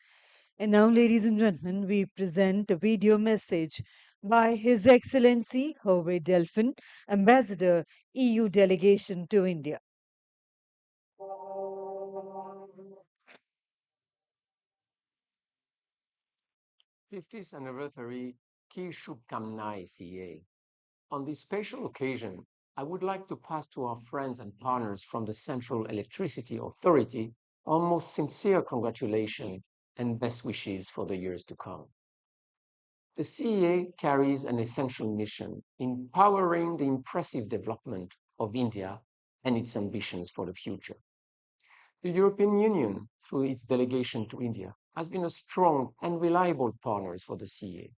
And now, ladies and gentlemen, we present a video message by His Excellency Hervé Delphin, Ambassador, EU Delegation to India.
50th anniversary की शुभकामनाएं CEA. On this special occasion, I would like to pass to our friends and partners from the Central Electricity Authority our most sincere congratulations and best wishes for the years to come. The CEA carries an essential mission in powering the impressive development of India and its ambitions for the future. The European Union, through its delegation to India, has been a strong and reliable partner for the CEA.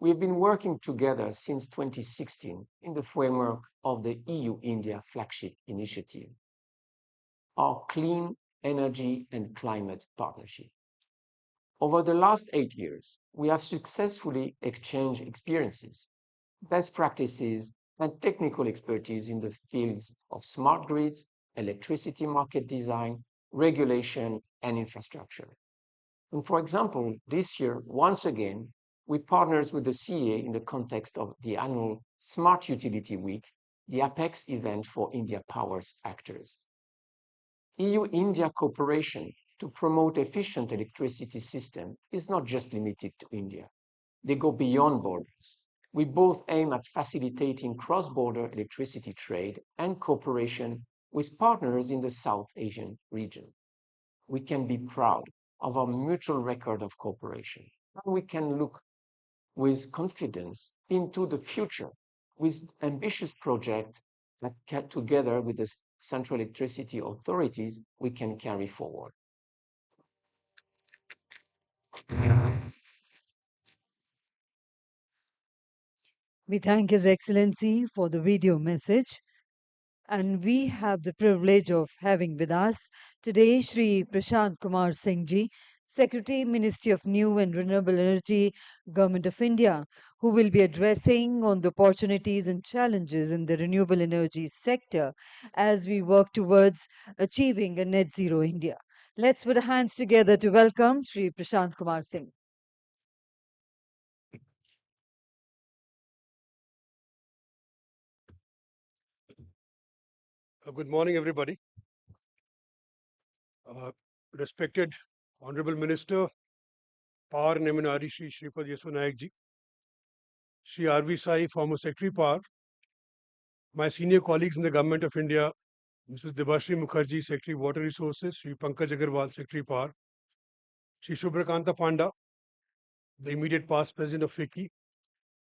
We have been working together since 2016 in the framework of the EU-India Flagship Initiative, our Clean Energy and Climate Partnership. Over the last 8 years, we have successfully exchanged experiences, best practices, and technical expertise in the fields of smart grids, electricity market design, regulation, and infrastructure. And for example, this year, once again, we partnered with the CEA in the context of the annual Smart Utility Week, the apex event for India Power's actors. EU-India cooperation to promote efficient electricity system is not just limited to India. They go beyond borders. We both aim at facilitating cross-border electricity trade and cooperation with partners in the South Asian region. We can be proud of our mutual record of cooperation, and we can look with confidence into the future with ambitious projects that together with the central electricity authorities, we can carry forward.
We thank His Excellency for the video message. And we have the privilege of having with us today Shri Prashant Kumar Singh Ji, Secretary, Ministry of New and Renewable Energy, Government of India, who will be addressing on the opportunities and challenges in the renewable energy sector as we work towards achieving a net zero India. Let's put our hands together to welcome Shri Prashant Kumar Singh.
Good morning, everybody. Respected Honorable Minister, Power and MNRE, Shri Shripad Yeshu Nayak Ji, Shri R.V. Sai, former Secretary Power, my senior colleagues in the Government of India, Mrs. Debashri Mukherjee, Secretary Water Resources, Shri Pankaj Agarwal, Secretary Power, Shri Shubhrakanta Panda, the immediate past President of FICCI,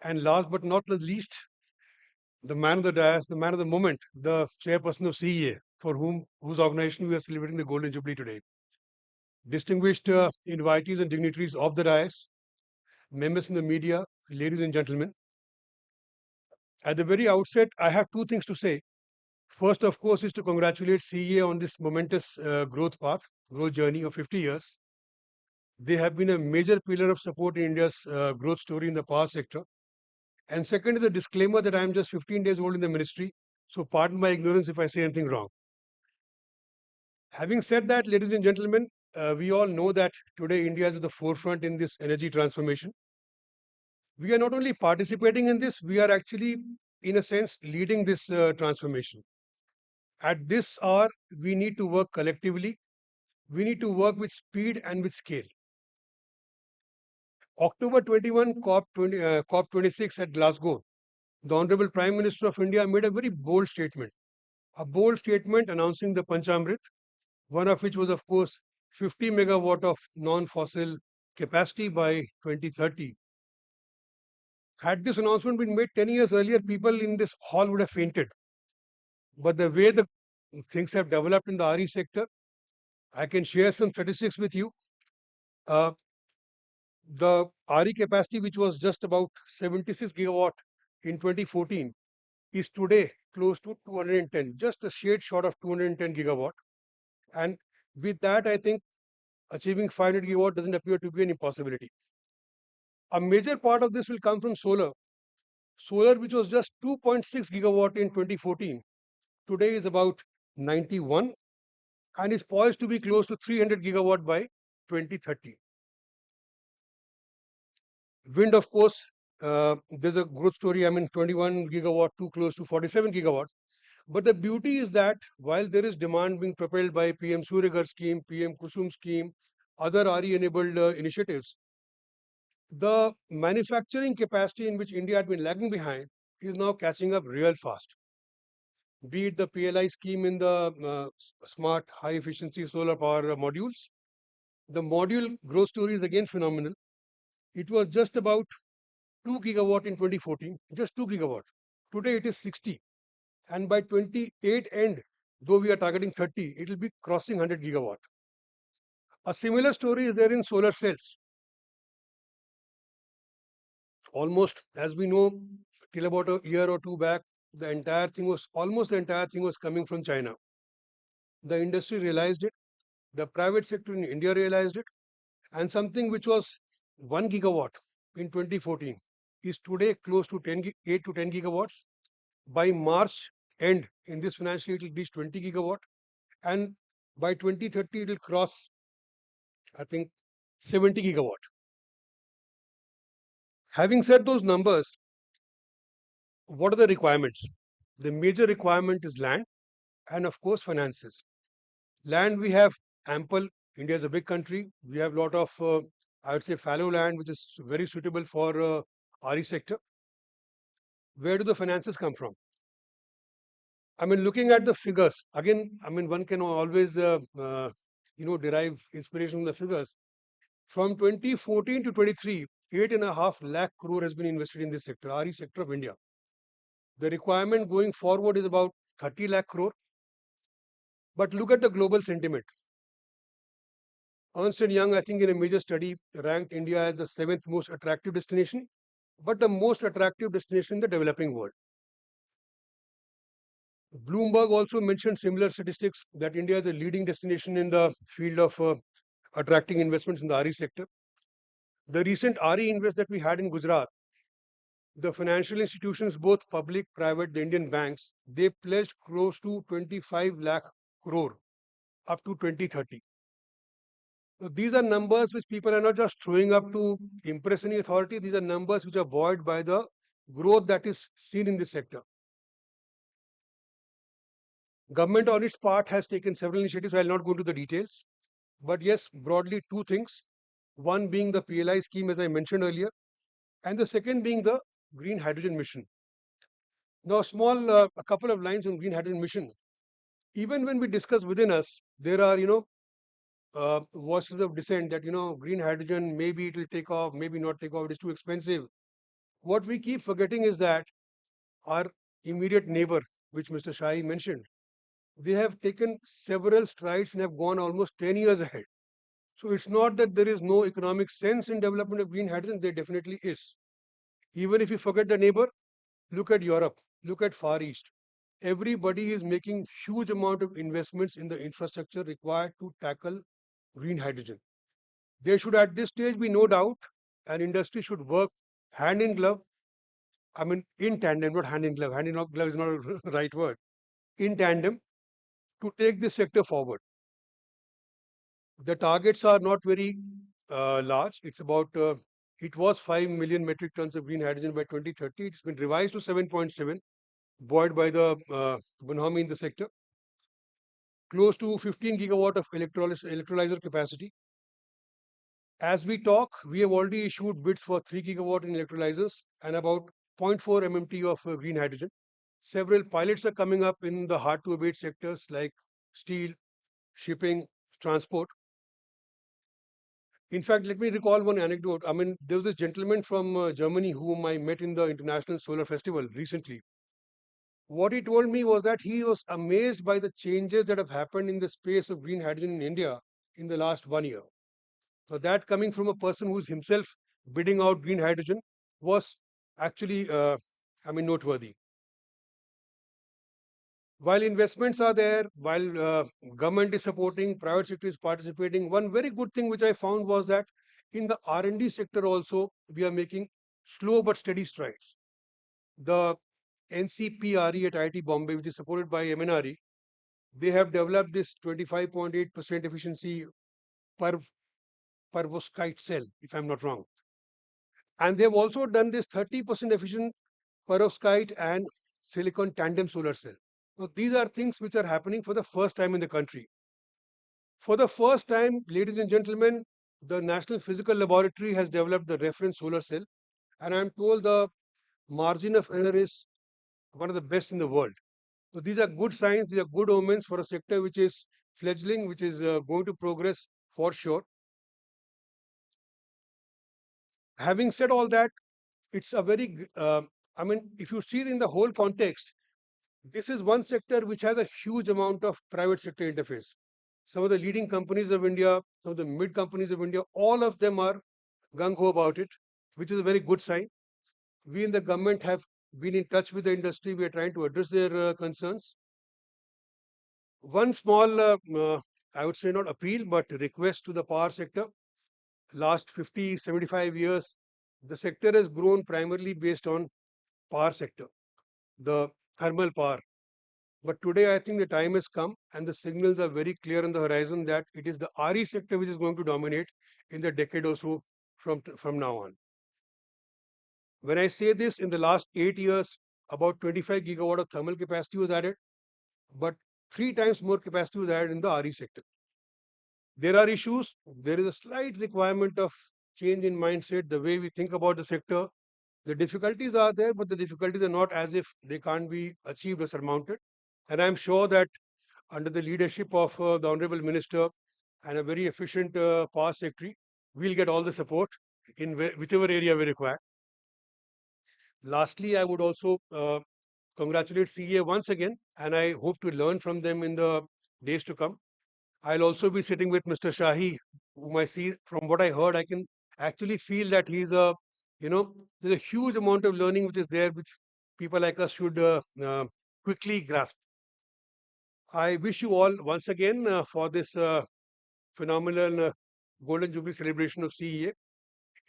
and last but not the least, the man of the dais, the man of the moment, the chairperson of CEA, for whose organization we are celebrating the Golden Jubilee today. Distinguished invitees and dignitaries of the dais, members in the media, ladies and gentlemen. At the very outset, I have two things to say. First, of course, is to congratulate CEA on this momentous growth journey of 50 years. They have been a major pillar of support in India's growth story in the power sector. And second is a disclaimer that I am just 15 days old in the ministry, so pardon my ignorance if I say anything wrong. Having said that, ladies and gentlemen, we all know that today India is at the forefront in this energy transformation. We are not only participating in this, we are actually, in a sense, leading this transformation. At this hour, we need to work collectively. We need to work with speed and with scale. October 21, COP26 at Glasgow, the Honorable Prime Minister of India made a very bold statement. A bold statement announcing the Panchamrit, one of which was, of course, 50 megawatt of non-fossil capacity by 2030. Had this announcement been made 10 years earlier, people in this hall would have fainted. But the way the things have developed in the RE sector, I can share some statistics with you. The RE capacity, which was just about 76 gigawatt in 2014, is today close to 210, just a shade short of 210 gigawatt. And with that, I think achieving 500 gigawatt doesn't appear to be an impossibility. A major part of this will come from solar. Solar, which was just 2.6 gigawatt in 2014, today is about 91 and is poised to be close to 300 gigawatt by 2030. Wind, of course, there's a growth story. I mean, 21 gigawatt to close to 47 gigawatt. But the beauty is that while there is demand being propelled by PM Surya Ghar scheme, PM Kusum scheme, other RE-enabled initiatives, the manufacturing capacity in which India had been lagging behind is now catching up real fast. Be it the PLI scheme in the smart high-efficiency solar power modules, the module growth story is again phenomenal. It was just about 2 gigawatt in 2014, just 2 gigawatt. Today it is 60. And by 28 end, though we are targeting 30, it will be crossing 100 gigawatt. A similar story is there in solar cells. almost, as we know, till about a year or two back, the entire thing was coming from China. The industry realized it, the private sector in India realized it, and something which was 1 gigawatt in 2014 is today close to 8 to 10 gigawatts. By March end in this financial year, it will reach 20 gigawatt, and by 2030 it will cross, I think, 70 gigawatt. Having said those numbers, what are the requirements? The major requirement is land and, of course, finances. Land, we have ample. India is a big country. We have a lot of, I would say, fallow land, which is very suitable for RE sector. Where do the finances come from? I mean, looking at the figures, again, I mean, one can always, derive inspiration from the figures. From 2014 to 23, 8.5 lakh crore has been invested in this sector, RE sector of India. The requirement going forward is about 30 lakh crore. But look at the global sentiment. Ernst & Young, I think in a major study, ranked India as the 7th most attractive destination, but the most attractive destination in the developing world. Bloomberg also mentioned similar statistics that India is a leading destination in the field of attracting investments in the RE sector. The recent RE invest that we had in Gujarat, the financial institutions, both public, private, the Indian banks, they pledged close to 25 lakh crore up to 2030. So these are numbers which people are not just throwing up to impress any authority. These are numbers which are buoyed by the growth that is seen in this sector. Government on its part has taken several initiatives. I will not go into the details. But yes, broadly two things. One being the PLI scheme, as I mentioned earlier, and the second being the green hydrogen mission. Now, a couple of lines on green hydrogen mission. Even when we discuss within us, there are, voices of dissent that, green hydrogen, maybe it will take off, maybe not take off, it is too expensive. What we keep forgetting is that our immediate neighbor, which Mr. Shahi mentioned, they have taken several strides and have gone almost 10 years ahead. So it's not that there is no economic sense in development of green hydrogen, there definitely is. Even if you forget the neighbor, look at Europe, look at Far East. Everybody is making huge amount of investments in the infrastructure required to tackle green hydrogen. There should at this stage be no doubt an industry should work hand in glove. I mean, in tandem, not hand in glove. Hand in glove is not a right word. In tandem to take this sector forward. The targets are not very large. It's about, it was 5 million metric tons of green hydrogen by 2030. It's been revised to 7.7, buoyed by the economy in the sector. Close to 15 gigawatt of electrolyzer capacity. As we talk, we have already issued bids for 3 gigawatt in electrolyzers and about 0.4 MMT of green hydrogen. Several pilots are coming up in the hard to abate sectors like steel, shipping, transport. In fact, let me recall one anecdote. I mean, there was this gentleman from Germany whom I met in the International Solar Festival recently. What he told me was that he was amazed by the changes that have happened in the space of green hydrogen in India in the last 1 year. So that coming from a person who's himself bidding out green hydrogen was actually, noteworthy. While investments are there, while government is supporting, private sector is participating, one very good thing which I found was that in the R&D sector also, we are making slow but steady strides. The NCPRE at IIT Bombay, which is supported by MNRE, they have developed this 25.8% efficiency per perovskite cell, if I'm not wrong. And they've also done this 30% efficient perovskite and silicon tandem solar cell. So these are things which are happening for the first time in the country. For the first time, ladies and gentlemen, the National Physical Laboratory has developed the reference solar cell, and I'm told the margin of error is one of the best in the world. So these are good signs, these are good omens for a sector which is fledgling, which is going to progress for sure. Having said all that, it's a very, if you see it in the whole context, this is one sector which has a huge amount of private sector interface. Some of the leading companies of India, some of the mid companies of India, all of them are gung ho about it, which is a very good sign. We in the government have been in touch with the industry. We are trying to address their concerns. One small, I would say not appeal, but request to the power sector. Last 50, 75 years, the sector has grown primarily based on power sector, the thermal power. But today, I think the time has come and the signals are very clear on the horizon that it is the RE sector which is going to dominate in the decade or so from now on. When I say this, in the last 8 years, about 25 gigawatt of thermal capacity was added, but 3 times more capacity was added in the RE sector. There are issues. There is a slight requirement of change in mindset, the way we think about the sector. The difficulties are there, but the difficulties are not as if they can't be achieved or surmounted. And I'm sure that under the leadership of the Honorable Minister and a very efficient Power Secretary, we'll get all the support in whichever area we require. Lastly, I would also congratulate CEA once again, and I hope to learn from them in the days to come. I'll also be sitting with Mr. Shahi, whom I see from what I heard, I can actually feel that he's there's a huge amount of learning which is there, which people like us should quickly grasp. I wish you all once again for this phenomenal Golden Jubilee celebration of CEA.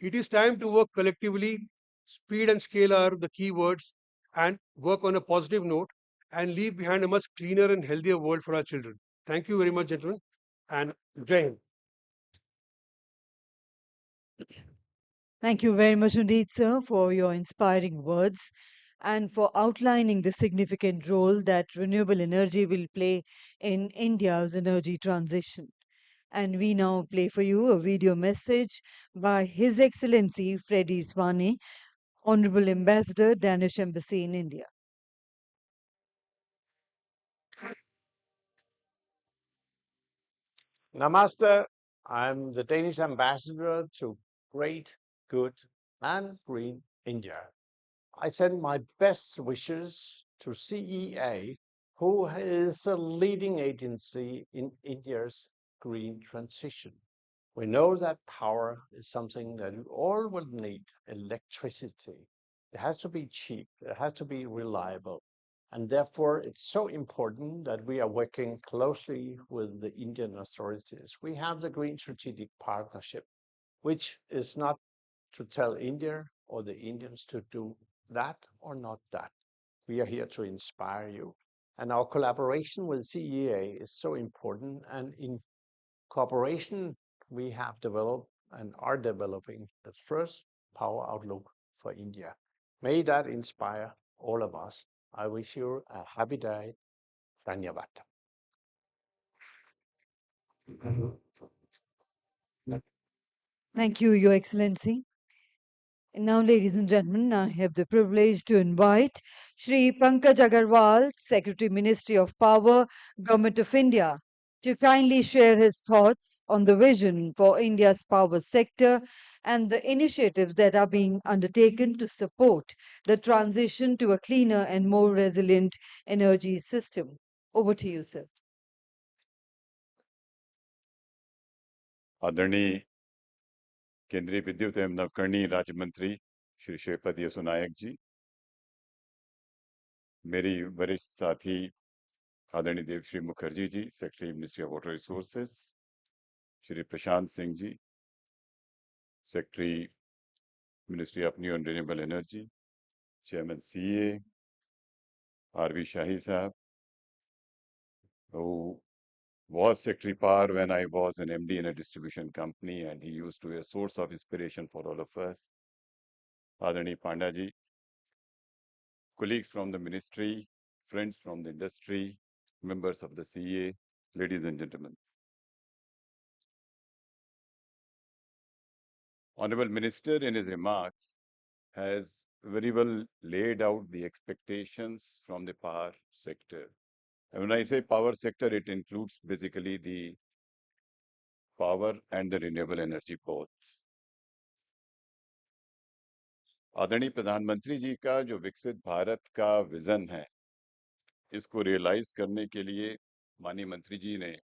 It is time to work collectively. Speed and scale are the key words, and work on a positive note and leave behind a much cleaner and healthier world for our children. Thank you very much, gentlemen, and Jai Hind.
Thank you very much indeed, sir, for your inspiring words and for outlining the significant role that renewable energy will play in India's energy transition. And we now play for you a video message by His Excellency Freddie Swane, Honorable Ambassador, Danish Embassy in India.
Namaste. I'm the Danish ambassador to great, good, and green India. I send my best wishes to CEA, who is a leading agency in India's green transition. We know that power is something that we all will need, electricity. It has to be cheap, it has to be reliable. And therefore, it's so important that we are working closely with the Indian authorities. We have the Green Strategic Partnership, which is not to tell India or the Indians to do that or not that. We are here to inspire you. And our collaboration with CEA is so important. And in cooperation, we have developed and are developing the first power outlook for India. May that inspire all of us. I wish you a happy day. Dhanyavad.
Thank you, Your Excellency. And now, ladies and gentlemen, I have the privilege to invite Shri Pankaj Agarwal, Secretary, Ministry of Power, Government of India, to kindly share his thoughts on the vision for India's power sector and the initiatives that are being undertaken to support the transition to a cleaner and more resilient energy system. Over to you, sir.
आदरणीय केंद्रीय विद्युत एवं नवकरणीय राज्य मंत्री श्री श्रीपद यसो नायक जी, मेरी वरिष्ठ साथी आदरणीय Devashree Mukherjee ji, secretary ministry of water resources, Shri Prashant Singh ji, secretary ministry of new and renewable energy, chairman CA R V Shahi sahab, who was Secretary Power when I was an MD in a distribution company, and he used to be a source of inspiration for all of us. Adani Panda ji, colleagues from the ministry, friends from the industry, members of the CEA, ladies and gentlemen. Honorable Minister, in his remarks, has very well laid out the expectations from the power sector. And when I say power sector, it includes basically the power and the renewable energy both. आदरणीय प्रधानमंत्री जी का जो विकसित भारत का vision है, इसको realise करने के लिए माननीय मंत्री जी ने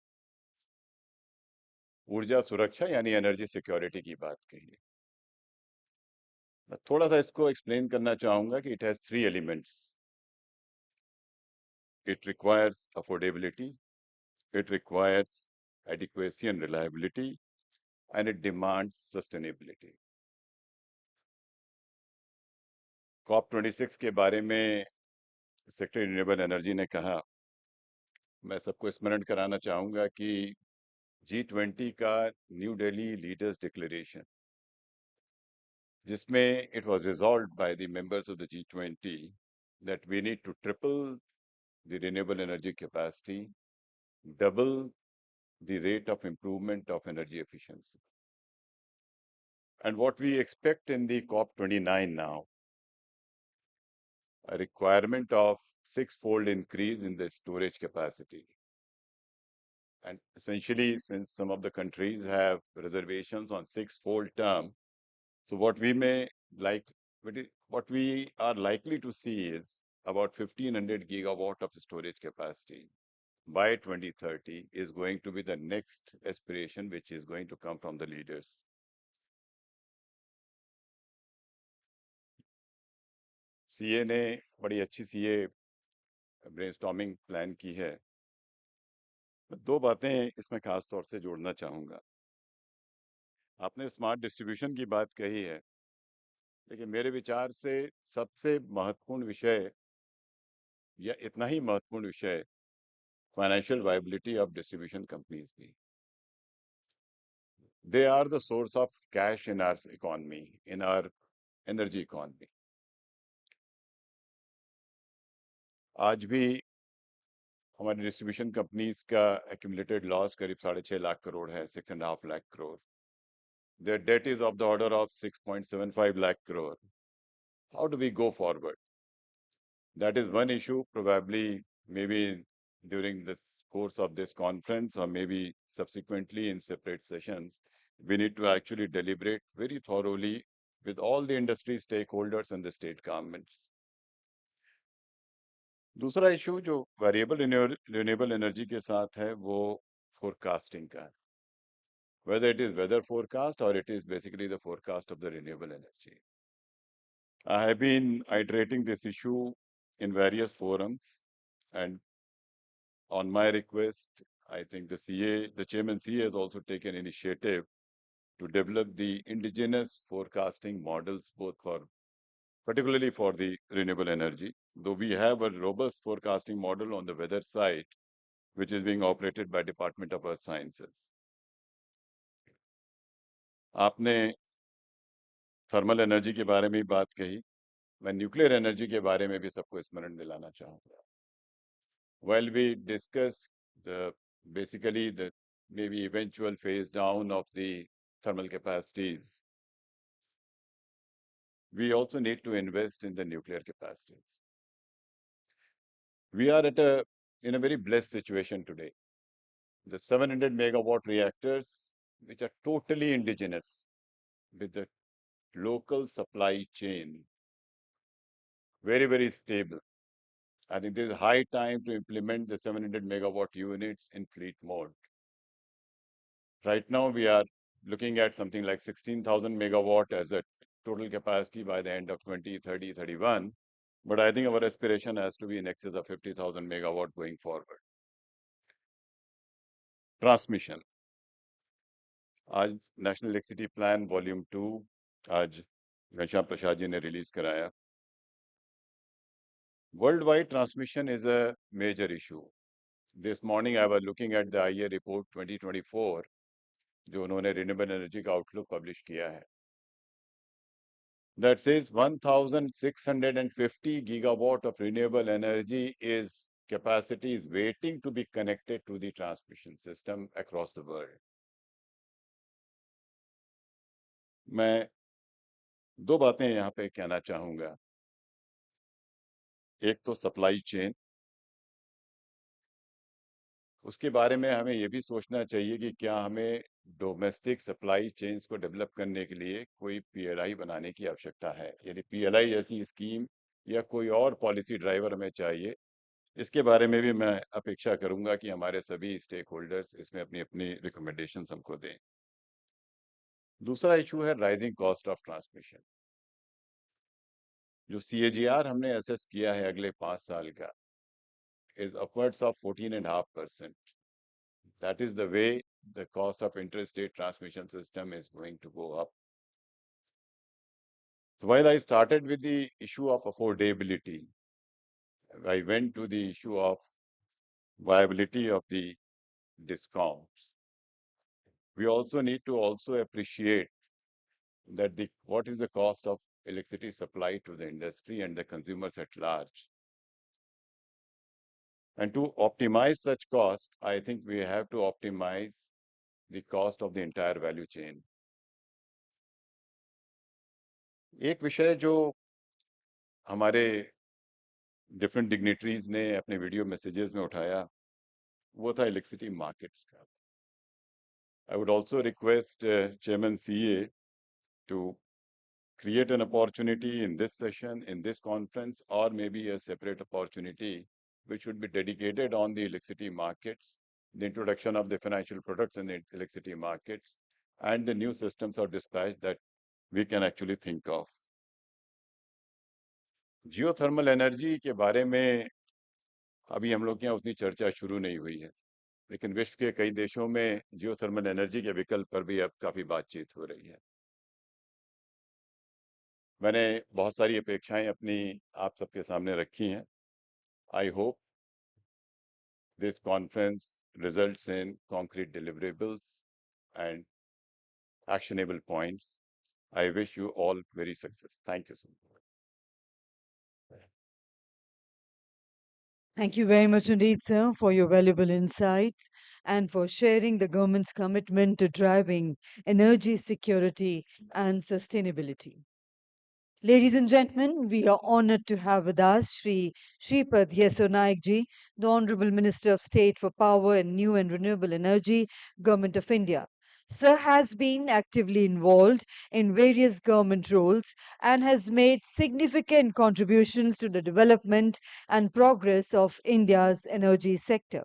ऊर्जा सुरक्षा यानी एनर्जी सिक्योरिटी की बात कही है। मैं थोड़ा सा इसको एक्सप्लेन करना चाहूंगा कि it has 3 elements. It requires affordability, it requires adequacy and reliability, and it demands sustainability. COP26 के बारे में सेक्रेटरी रिन्यूएबल एनर्जी ने कहा, मैं सबको स्मरण कराना चाहूंगा कि G20 का न्यू दिल्ली लीडर्स डिक्लेरेशन, जिसमें it was resolved by the members of the G20 that we need to triple the renewable energy capacity, double the rate of improvement of energy efficiency. And what we expect in the COP29 now, a requirement of 6-fold increase in the storage capacity. And essentially, since some of the countries have reservations on 6-fold term, so what we are likely to see is about 1,500 gigawatt of storage capacity by 2030 is going to be the next aspiration, which is going to come from the leaders. CA ने बड़ी अच्छी CA brainstorming plan की है. मैं 2 बातें इसमें खास तौर से जोड़ना चाहूंगा. आपने स्मार्ट डिस्ट्रीब्यूशन की बात कही है, लेकिन मेरे विचार से सबसे महत्वपूर्ण विषय या इतना ही महत्वपूर्ण विषय financial viability of distribution companies भी. They are the source of cash in our economy, in our energy economy. आज भी हमारी डिस्ट्रीब्यूशन कंपनीज का एक्यूमुलेटेड लॉस करीब 6.5 लाख करोड़ है, 6.5 lakh crore. Their debt is of the order of 6.75 lakh crore. How do we go forward? That is one issue, probably maybe during the course of this conference or maybe subsequently in separate sessions, we need to actually deliberate very thoroughly with all the industry stakeholders and the state governments. दूसरा issue जो variable renewable energy के साथ है वो forecasting का है. Whether it is weather forecast or it is basically the forecast of the renewable energy. I have been iterating this issue in various forums, and on my request, I think the chairman CA has also taken initiative to develop the indigenous forecasting models, particularly for the renewable energy. Though we have a robust forecasting model on the weather side, which is being operated by Department of Earth Sciences. आपने thermal energy के बारे में बात कही, मैं nuclear energy के बारे में भी सबको स्मरण दिलाना चाहूंगा. While we discuss basically the maybe eventual phase down of the thermal capacities, we also need to invest in the nuclear capacities. We are in a very blessed situation today. The 700 megawatt reactors, which are totally indigenous with the local supply chain, very, very stable. I think there is high time to implement the 700 megawatt units in fleet mode. Right now, we are looking at something like 16,000 megawatt as a total capacity by the end of 2030, 31. But I think our aspiration has to be in excess of 50,000 megawatt going forward. Transmission. आज national electricity plan volume 2 आज घनश्याम प्रसाद जी ने release कराया. Worldwide transmission is a major issue. This morning I was looking at the IEA report 2024, जो उन्होंने renewable energy का outlook publish किया है. That says 1,650 gigawatt of renewable energy capacity is waiting to be connected to the transmission system across the world. मैं 2 बातें यहाँ पे कहना चाहूंगा. एक तो सप्लाई चेन, उसके बारे में हमें ये भी सोचना चाहिए कि क्या हमें डोमेस्टिक सप्लाई चेन्स को डेवलप करने के लिए कोई PLI बनाने की आवश्यकता है. यदि PLI जैसी स्कीम या कोई और पॉलिसी ड्राइवर हमें चाहिए, इसके बारे में भी मैं अपेक्षा करूंगा कि हमारे सभी स्टेक होल्डर्स इसमें अपनी अपनी रिकमेंडेशंस हमको दें. दूसरा इशू है राइजिंग कॉस्ट ऑफ ट्रांसमिशन. जो CAGR हमने असेस किया है अगले 5 साल का is upwards of 14.5%. That is the way the cost of interstate transmission system is going to go up. So while I started with the issue of affordability, I went to the issue of viability of the discoms. We also need to also appreciate that what is the cost of electricity supply to the industry and the consumers at large. And to optimize such cost, I think we have to optimize the cost of the entire value chain. एक विषय जो हमारे different dignitaries ने अपने video messages में उठाया वो था इलेक्ट्रिसिटी मार्केट्स का. I would also request Chairman CA to create an opportunity in this session, in this conference, or maybe a separate opportunity which would be dedicated on the electricity markets, the introduction of the financial products in the electricity markets, and the new systems of dispatch that we can actually think of. Geothermal energy के बारे में अभी हम लोग के यहाँ उतनी चर्चा शुरू नहीं हुई है, लेकिन विश्व के कई देशों में जियोथर्मल एनर्जी के विकल्प पर भी अब काफी बातचीत हो रही है. मैंने बहुत सारी अपेक्षाएं अपनी आप सबके सामने रखी हैं. I hope this conference results in concrete deliverables and actionable points. I wish you all very success. Thank you so much.
Thank you very much indeed, sir, for your valuable insights and for sharing the government's commitment to driving energy security and sustainability. Ladies and gentlemen, we are honored to have with us Shri Shripad Yeso Naik ji, the Honorable Minister of State for Power and New and Renewable Energy, Government of India. Sir has been actively involved in various government roles and has made significant contributions to the development and progress of India's energy sector.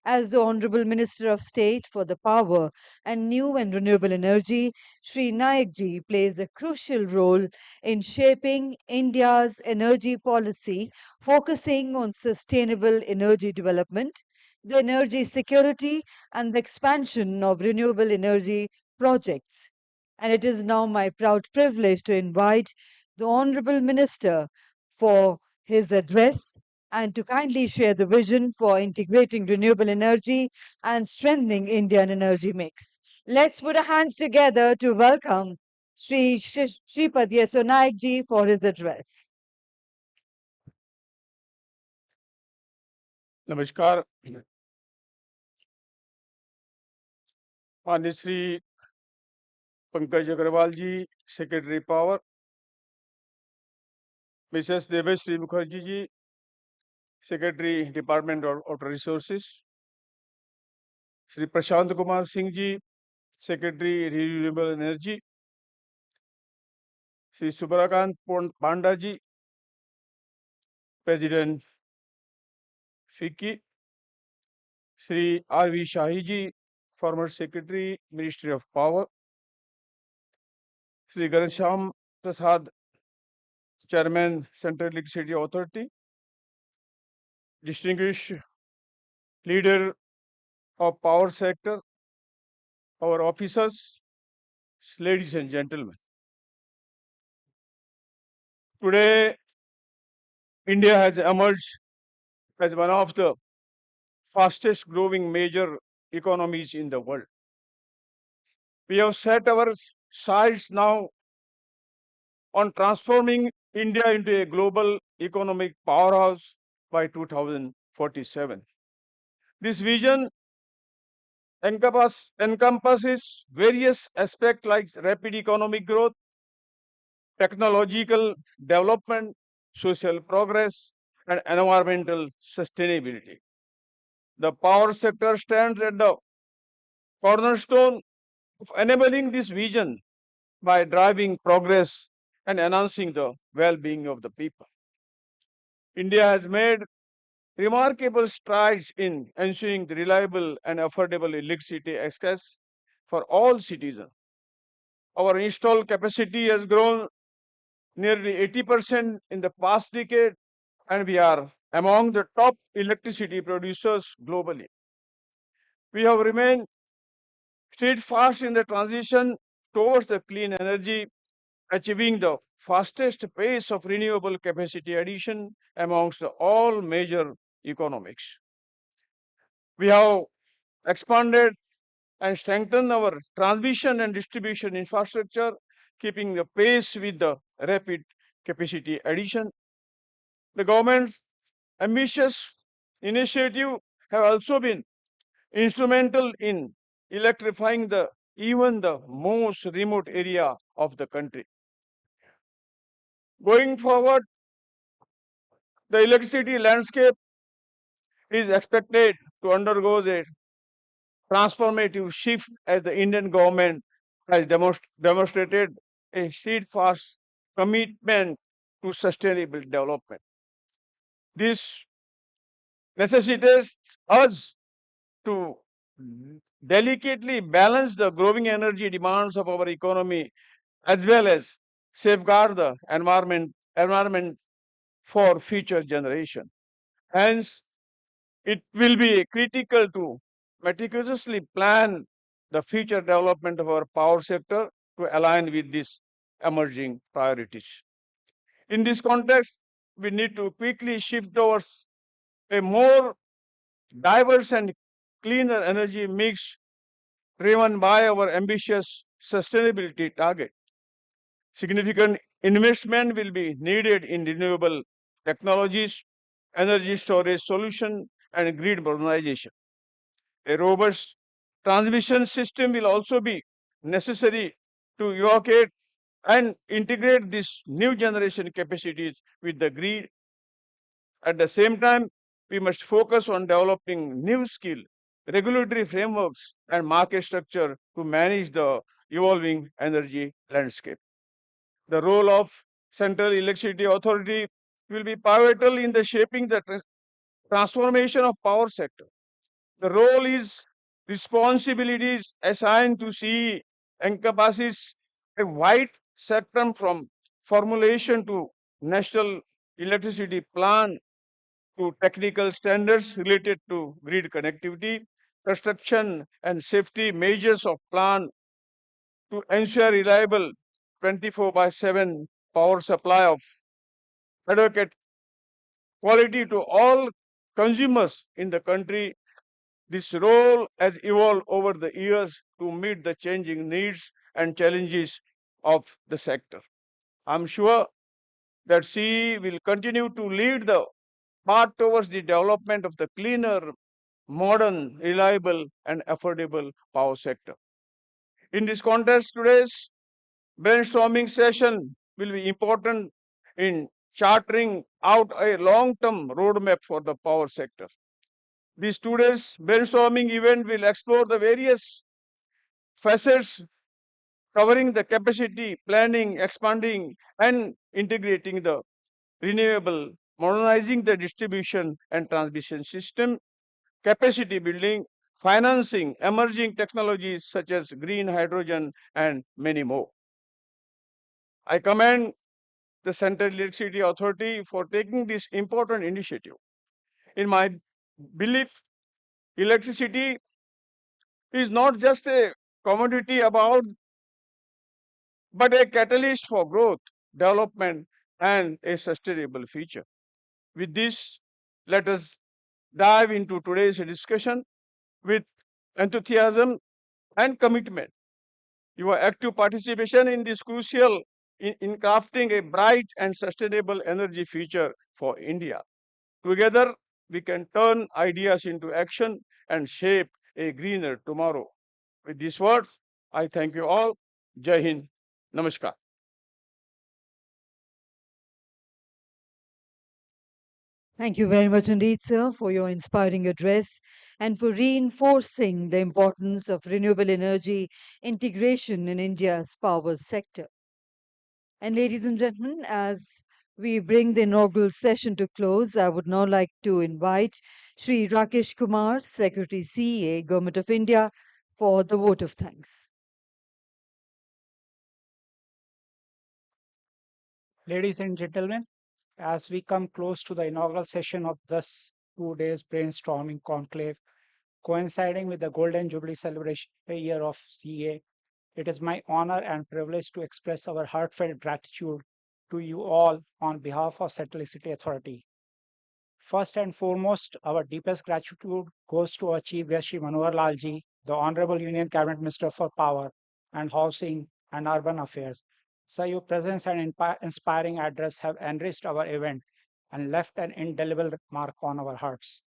As the Honorable Minister of State for the Power and New and Renewable Energy, Sri Naik ji plays a crucial role in shaping India's energy policy, focusing on sustainable energy development, the energy security, and the expansion of renewable energy projects. And it is now my proud privilege to invite the Honorable Minister for his address and to kindly share the vision for integrating renewable energy and strengthening Indian energy mix. Let's put our hands together to welcome Shripad Yeso Naik ji for his address.
नमस्कार. माननीय Shri Pankaj Agarwal ji, secretary power, Mrs Devashree Mukherjee ji, secretary department of water resources, Shri Prashant Kumar Singh ji, secretary renewable energy, Shri Subrakant Panda ji, president FICCI, Shri R.V. Shahi ji, former secretary ministry of power, Shri Ghanshyam Prasad, chairman central electricity authority, distinguished leader of power sector, our officers, ladies and gentlemen. Today, India has emerged as one of the fastest growing major economies in the world. We have set our sights now on transforming India into a global economic powerhouse by 2047. This vision encompasses various aspects like rapid economic growth, technological development, social progress, and environmental sustainability. The power sector stands at the cornerstone of enabling this vision by driving progress and enhancing the well-being of the people. India has made remarkable strides in ensuring the reliable and affordable electricity access for all citizens. Our installed capacity has grown
nearly 80% in the past decade, and we are among the top electricity producers globally. We have remained steadfast in the transition towards the clean energy, achieving the fastest pace of renewable capacity addition amongst all major economics. We have expanded and strengthened our transmission and distribution infrastructure, keeping the pace with the rapid capacity addition. The government's ambitious initiative have also been instrumental in electrifying even the most remote area of the country. Going forward, the electricity landscape is expected to undergo a transformative shift as the Indian government has demonstrated a steadfast commitment to sustainable development. This necessitates us to delicately balance the growing energy demands of our economy as well as safeguard the environment for future generation. Hence, it will be critical to meticulously plan the future development of our power sector to align with these emerging priorities. In this context, we need to quickly shift towards a more diverse and cleaner energy mix driven by our ambitious sustainability target. Significant investment will be needed in renewable technologies, energy storage solution, and grid modernization. A robust transmission system will also be necessary to evacuate and integrate these new generation capacities with the grid. At the same time, we must focus on developing new skill, regulatory frameworks, and market structure to manage the evolving energy landscape. The role of Central Electricity Authority will be pivotal in the shaping the transformation of power sector. The role is responsibilities assigned to CE encompasses a wide spectrum from formulation to national electricity plan to technical standards related to grid connectivity, construction and safety measures of plan to ensure reliable 24/7 power supply of adequate quality to all consumers in the country. This role has evolved over the years to meet the changing needs and challenges of the sector. I'm sure that CE will continue to lead the path towards the development of the cleaner, modern, reliable, and affordable power sector. In this context, today's brainstorming session will be important in charting out a long-term roadmap for the power sector. This today's brainstorming event will explore the various facets covering the capacity, planning, expanding, and integrating the renewable, modernizing the distribution and transmission system, capacity building, financing, emerging technologies such as green hydrogen, and many more. I commend the Central Electricity Authority for taking this important initiative. In my belief, electricity is not just a commodity but a catalyst for growth, development, and a sustainable future. With this, let us dive into today's discussion with enthusiasm and commitment. Your active participation in this crucial in crafting a bright and sustainable energy future for India. Together, we can turn ideas into action and shape a greener tomorrow. With these words, I thank you all. Jai Hind. Namaskar.
Thank you very much indeed, sir, for your inspiring address and for reinforcing the importance of renewable energy integration in India's power sector. And ladies and gentlemen, as we bring the inaugural session to close, I would now like to invite Sri Rakesh Kumar, Secretary CEA, Government of India, for the vote of thanks.
Ladies and gentlemen, as we come close to the inaugural session of this 2 days brainstorming conclave, coinciding with the Golden Jubilee celebration year of CEA, it is my honor and privilege to express our heartfelt gratitude to you all on behalf of Central City Authority. First and foremost, our deepest gratitude goes to our Chief Guest, Shri Manohar Lal Ji, the Honorable Union Cabinet Minister for Power and Housing and Urban Affairs. Sir, your presence and inspiring address have enriched our event and left an indelible mark on our hearts.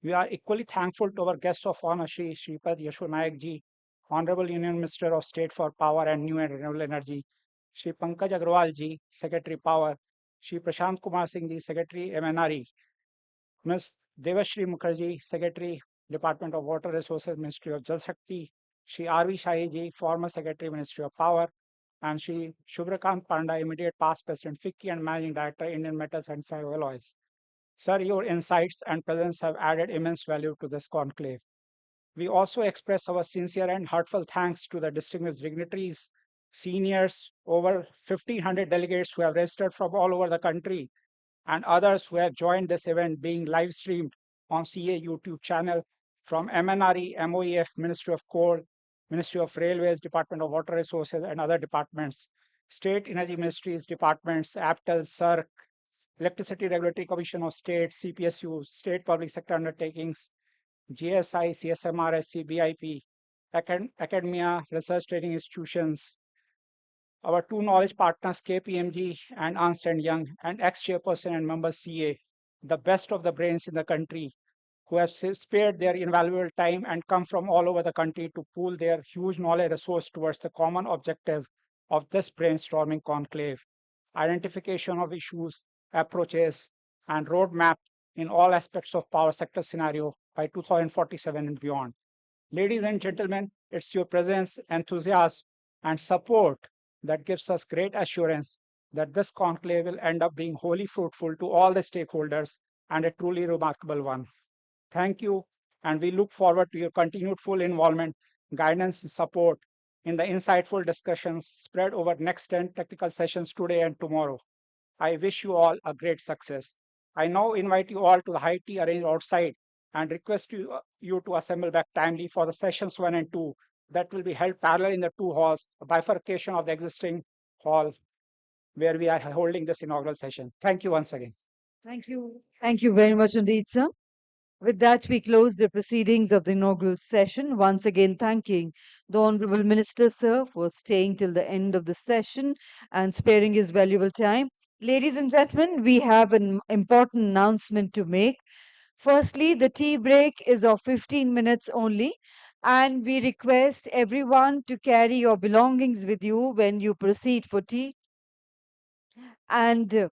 We are equally thankful to our guests of honor, Shri Shripad Yasho Naik Ji, Honorable Union Minister of State for Power and New and Renewable Energy, Shri Pankaj Agrawal Ji, Secretary Power, Shri Prashant Kumar Singh Ji, Secretary MNRE, Ms. Devashri Mukherjee, Secretary, Department of Water Resources, Ministry of Jal Shakti, Shri R.V. Shahi Ji, former Secretary, Ministry of Power, and Shri Shubhrakant Panda, immediate past President, FICCI and Managing Director, Indian Metals and Ferroalloys. Sir, your insights and presence have added immense value to this conclave. We also express our sincere and heartfelt thanks to the distinguished dignitaries, seniors, over 1,500 delegates who have registered from all over the country, and others who have joined this event being live streamed on CEA YouTube channel from MNRE, MOEF, Ministry of Coal, Ministry of Railways, Department of Water Resources, and other departments, State Energy Ministries, departments, APTEL, CERC, Electricity Regulatory Commission of State, CPSU, State Public Sector Undertakings, GSI, CSMR, BIP, academia, research training institutions, our two knowledge partners, KPMG and Ernst & Young, and ex-chairperson and member CA, the best of the brains in the country, who have spared their invaluable time and come from all over the country to pool their huge knowledge resource towards the common objective of this brainstorming conclave, identification of issues, approaches, and roadmap in all aspects of power sector scenario by 2047 and beyond. Ladies and gentlemen, it's your presence, enthusiasm, and support that gives us great assurance that this conclave will end up being wholly fruitful to all the stakeholders and a truly remarkable one. Thank you, and we look forward to your continued full involvement, guidance, and support in the insightful discussions spread over next 10 technical sessions today and tomorrow. I wish you all a great success. I now invite you all to the high tea arranged outside and request you to assemble back timely for the sessions 1 and 2 that will be held parallel in the two halls, a bifurcation of the existing hall where we are holding this inaugural session. Thank you once again.
Thank you. Thank you very much indeed, sir. With that, we close the proceedings of the inaugural session. Once again, thanking the Honorable Minister, sir, for staying till the end of the session and sparing his valuable time. Ladies and gentlemen, we have an important announcement to make. Firstly, the tea break is of 15 minutes only, and we request everyone to carry your belongings with you when you proceed for tea. And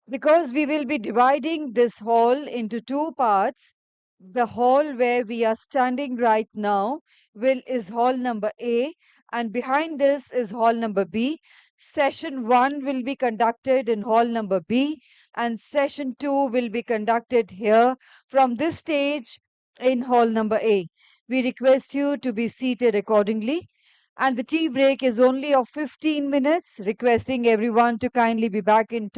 because we will be dividing this hall into two parts, the hall where we are standing right now is hall number A, and behind this is hall number B. Session 1 will be conducted in hall number B, and session 2 will be conducted here from this stage in hall number A. We request you to be seated accordingly. And the tea break is only of 15 minutes, requesting everyone to kindly be back in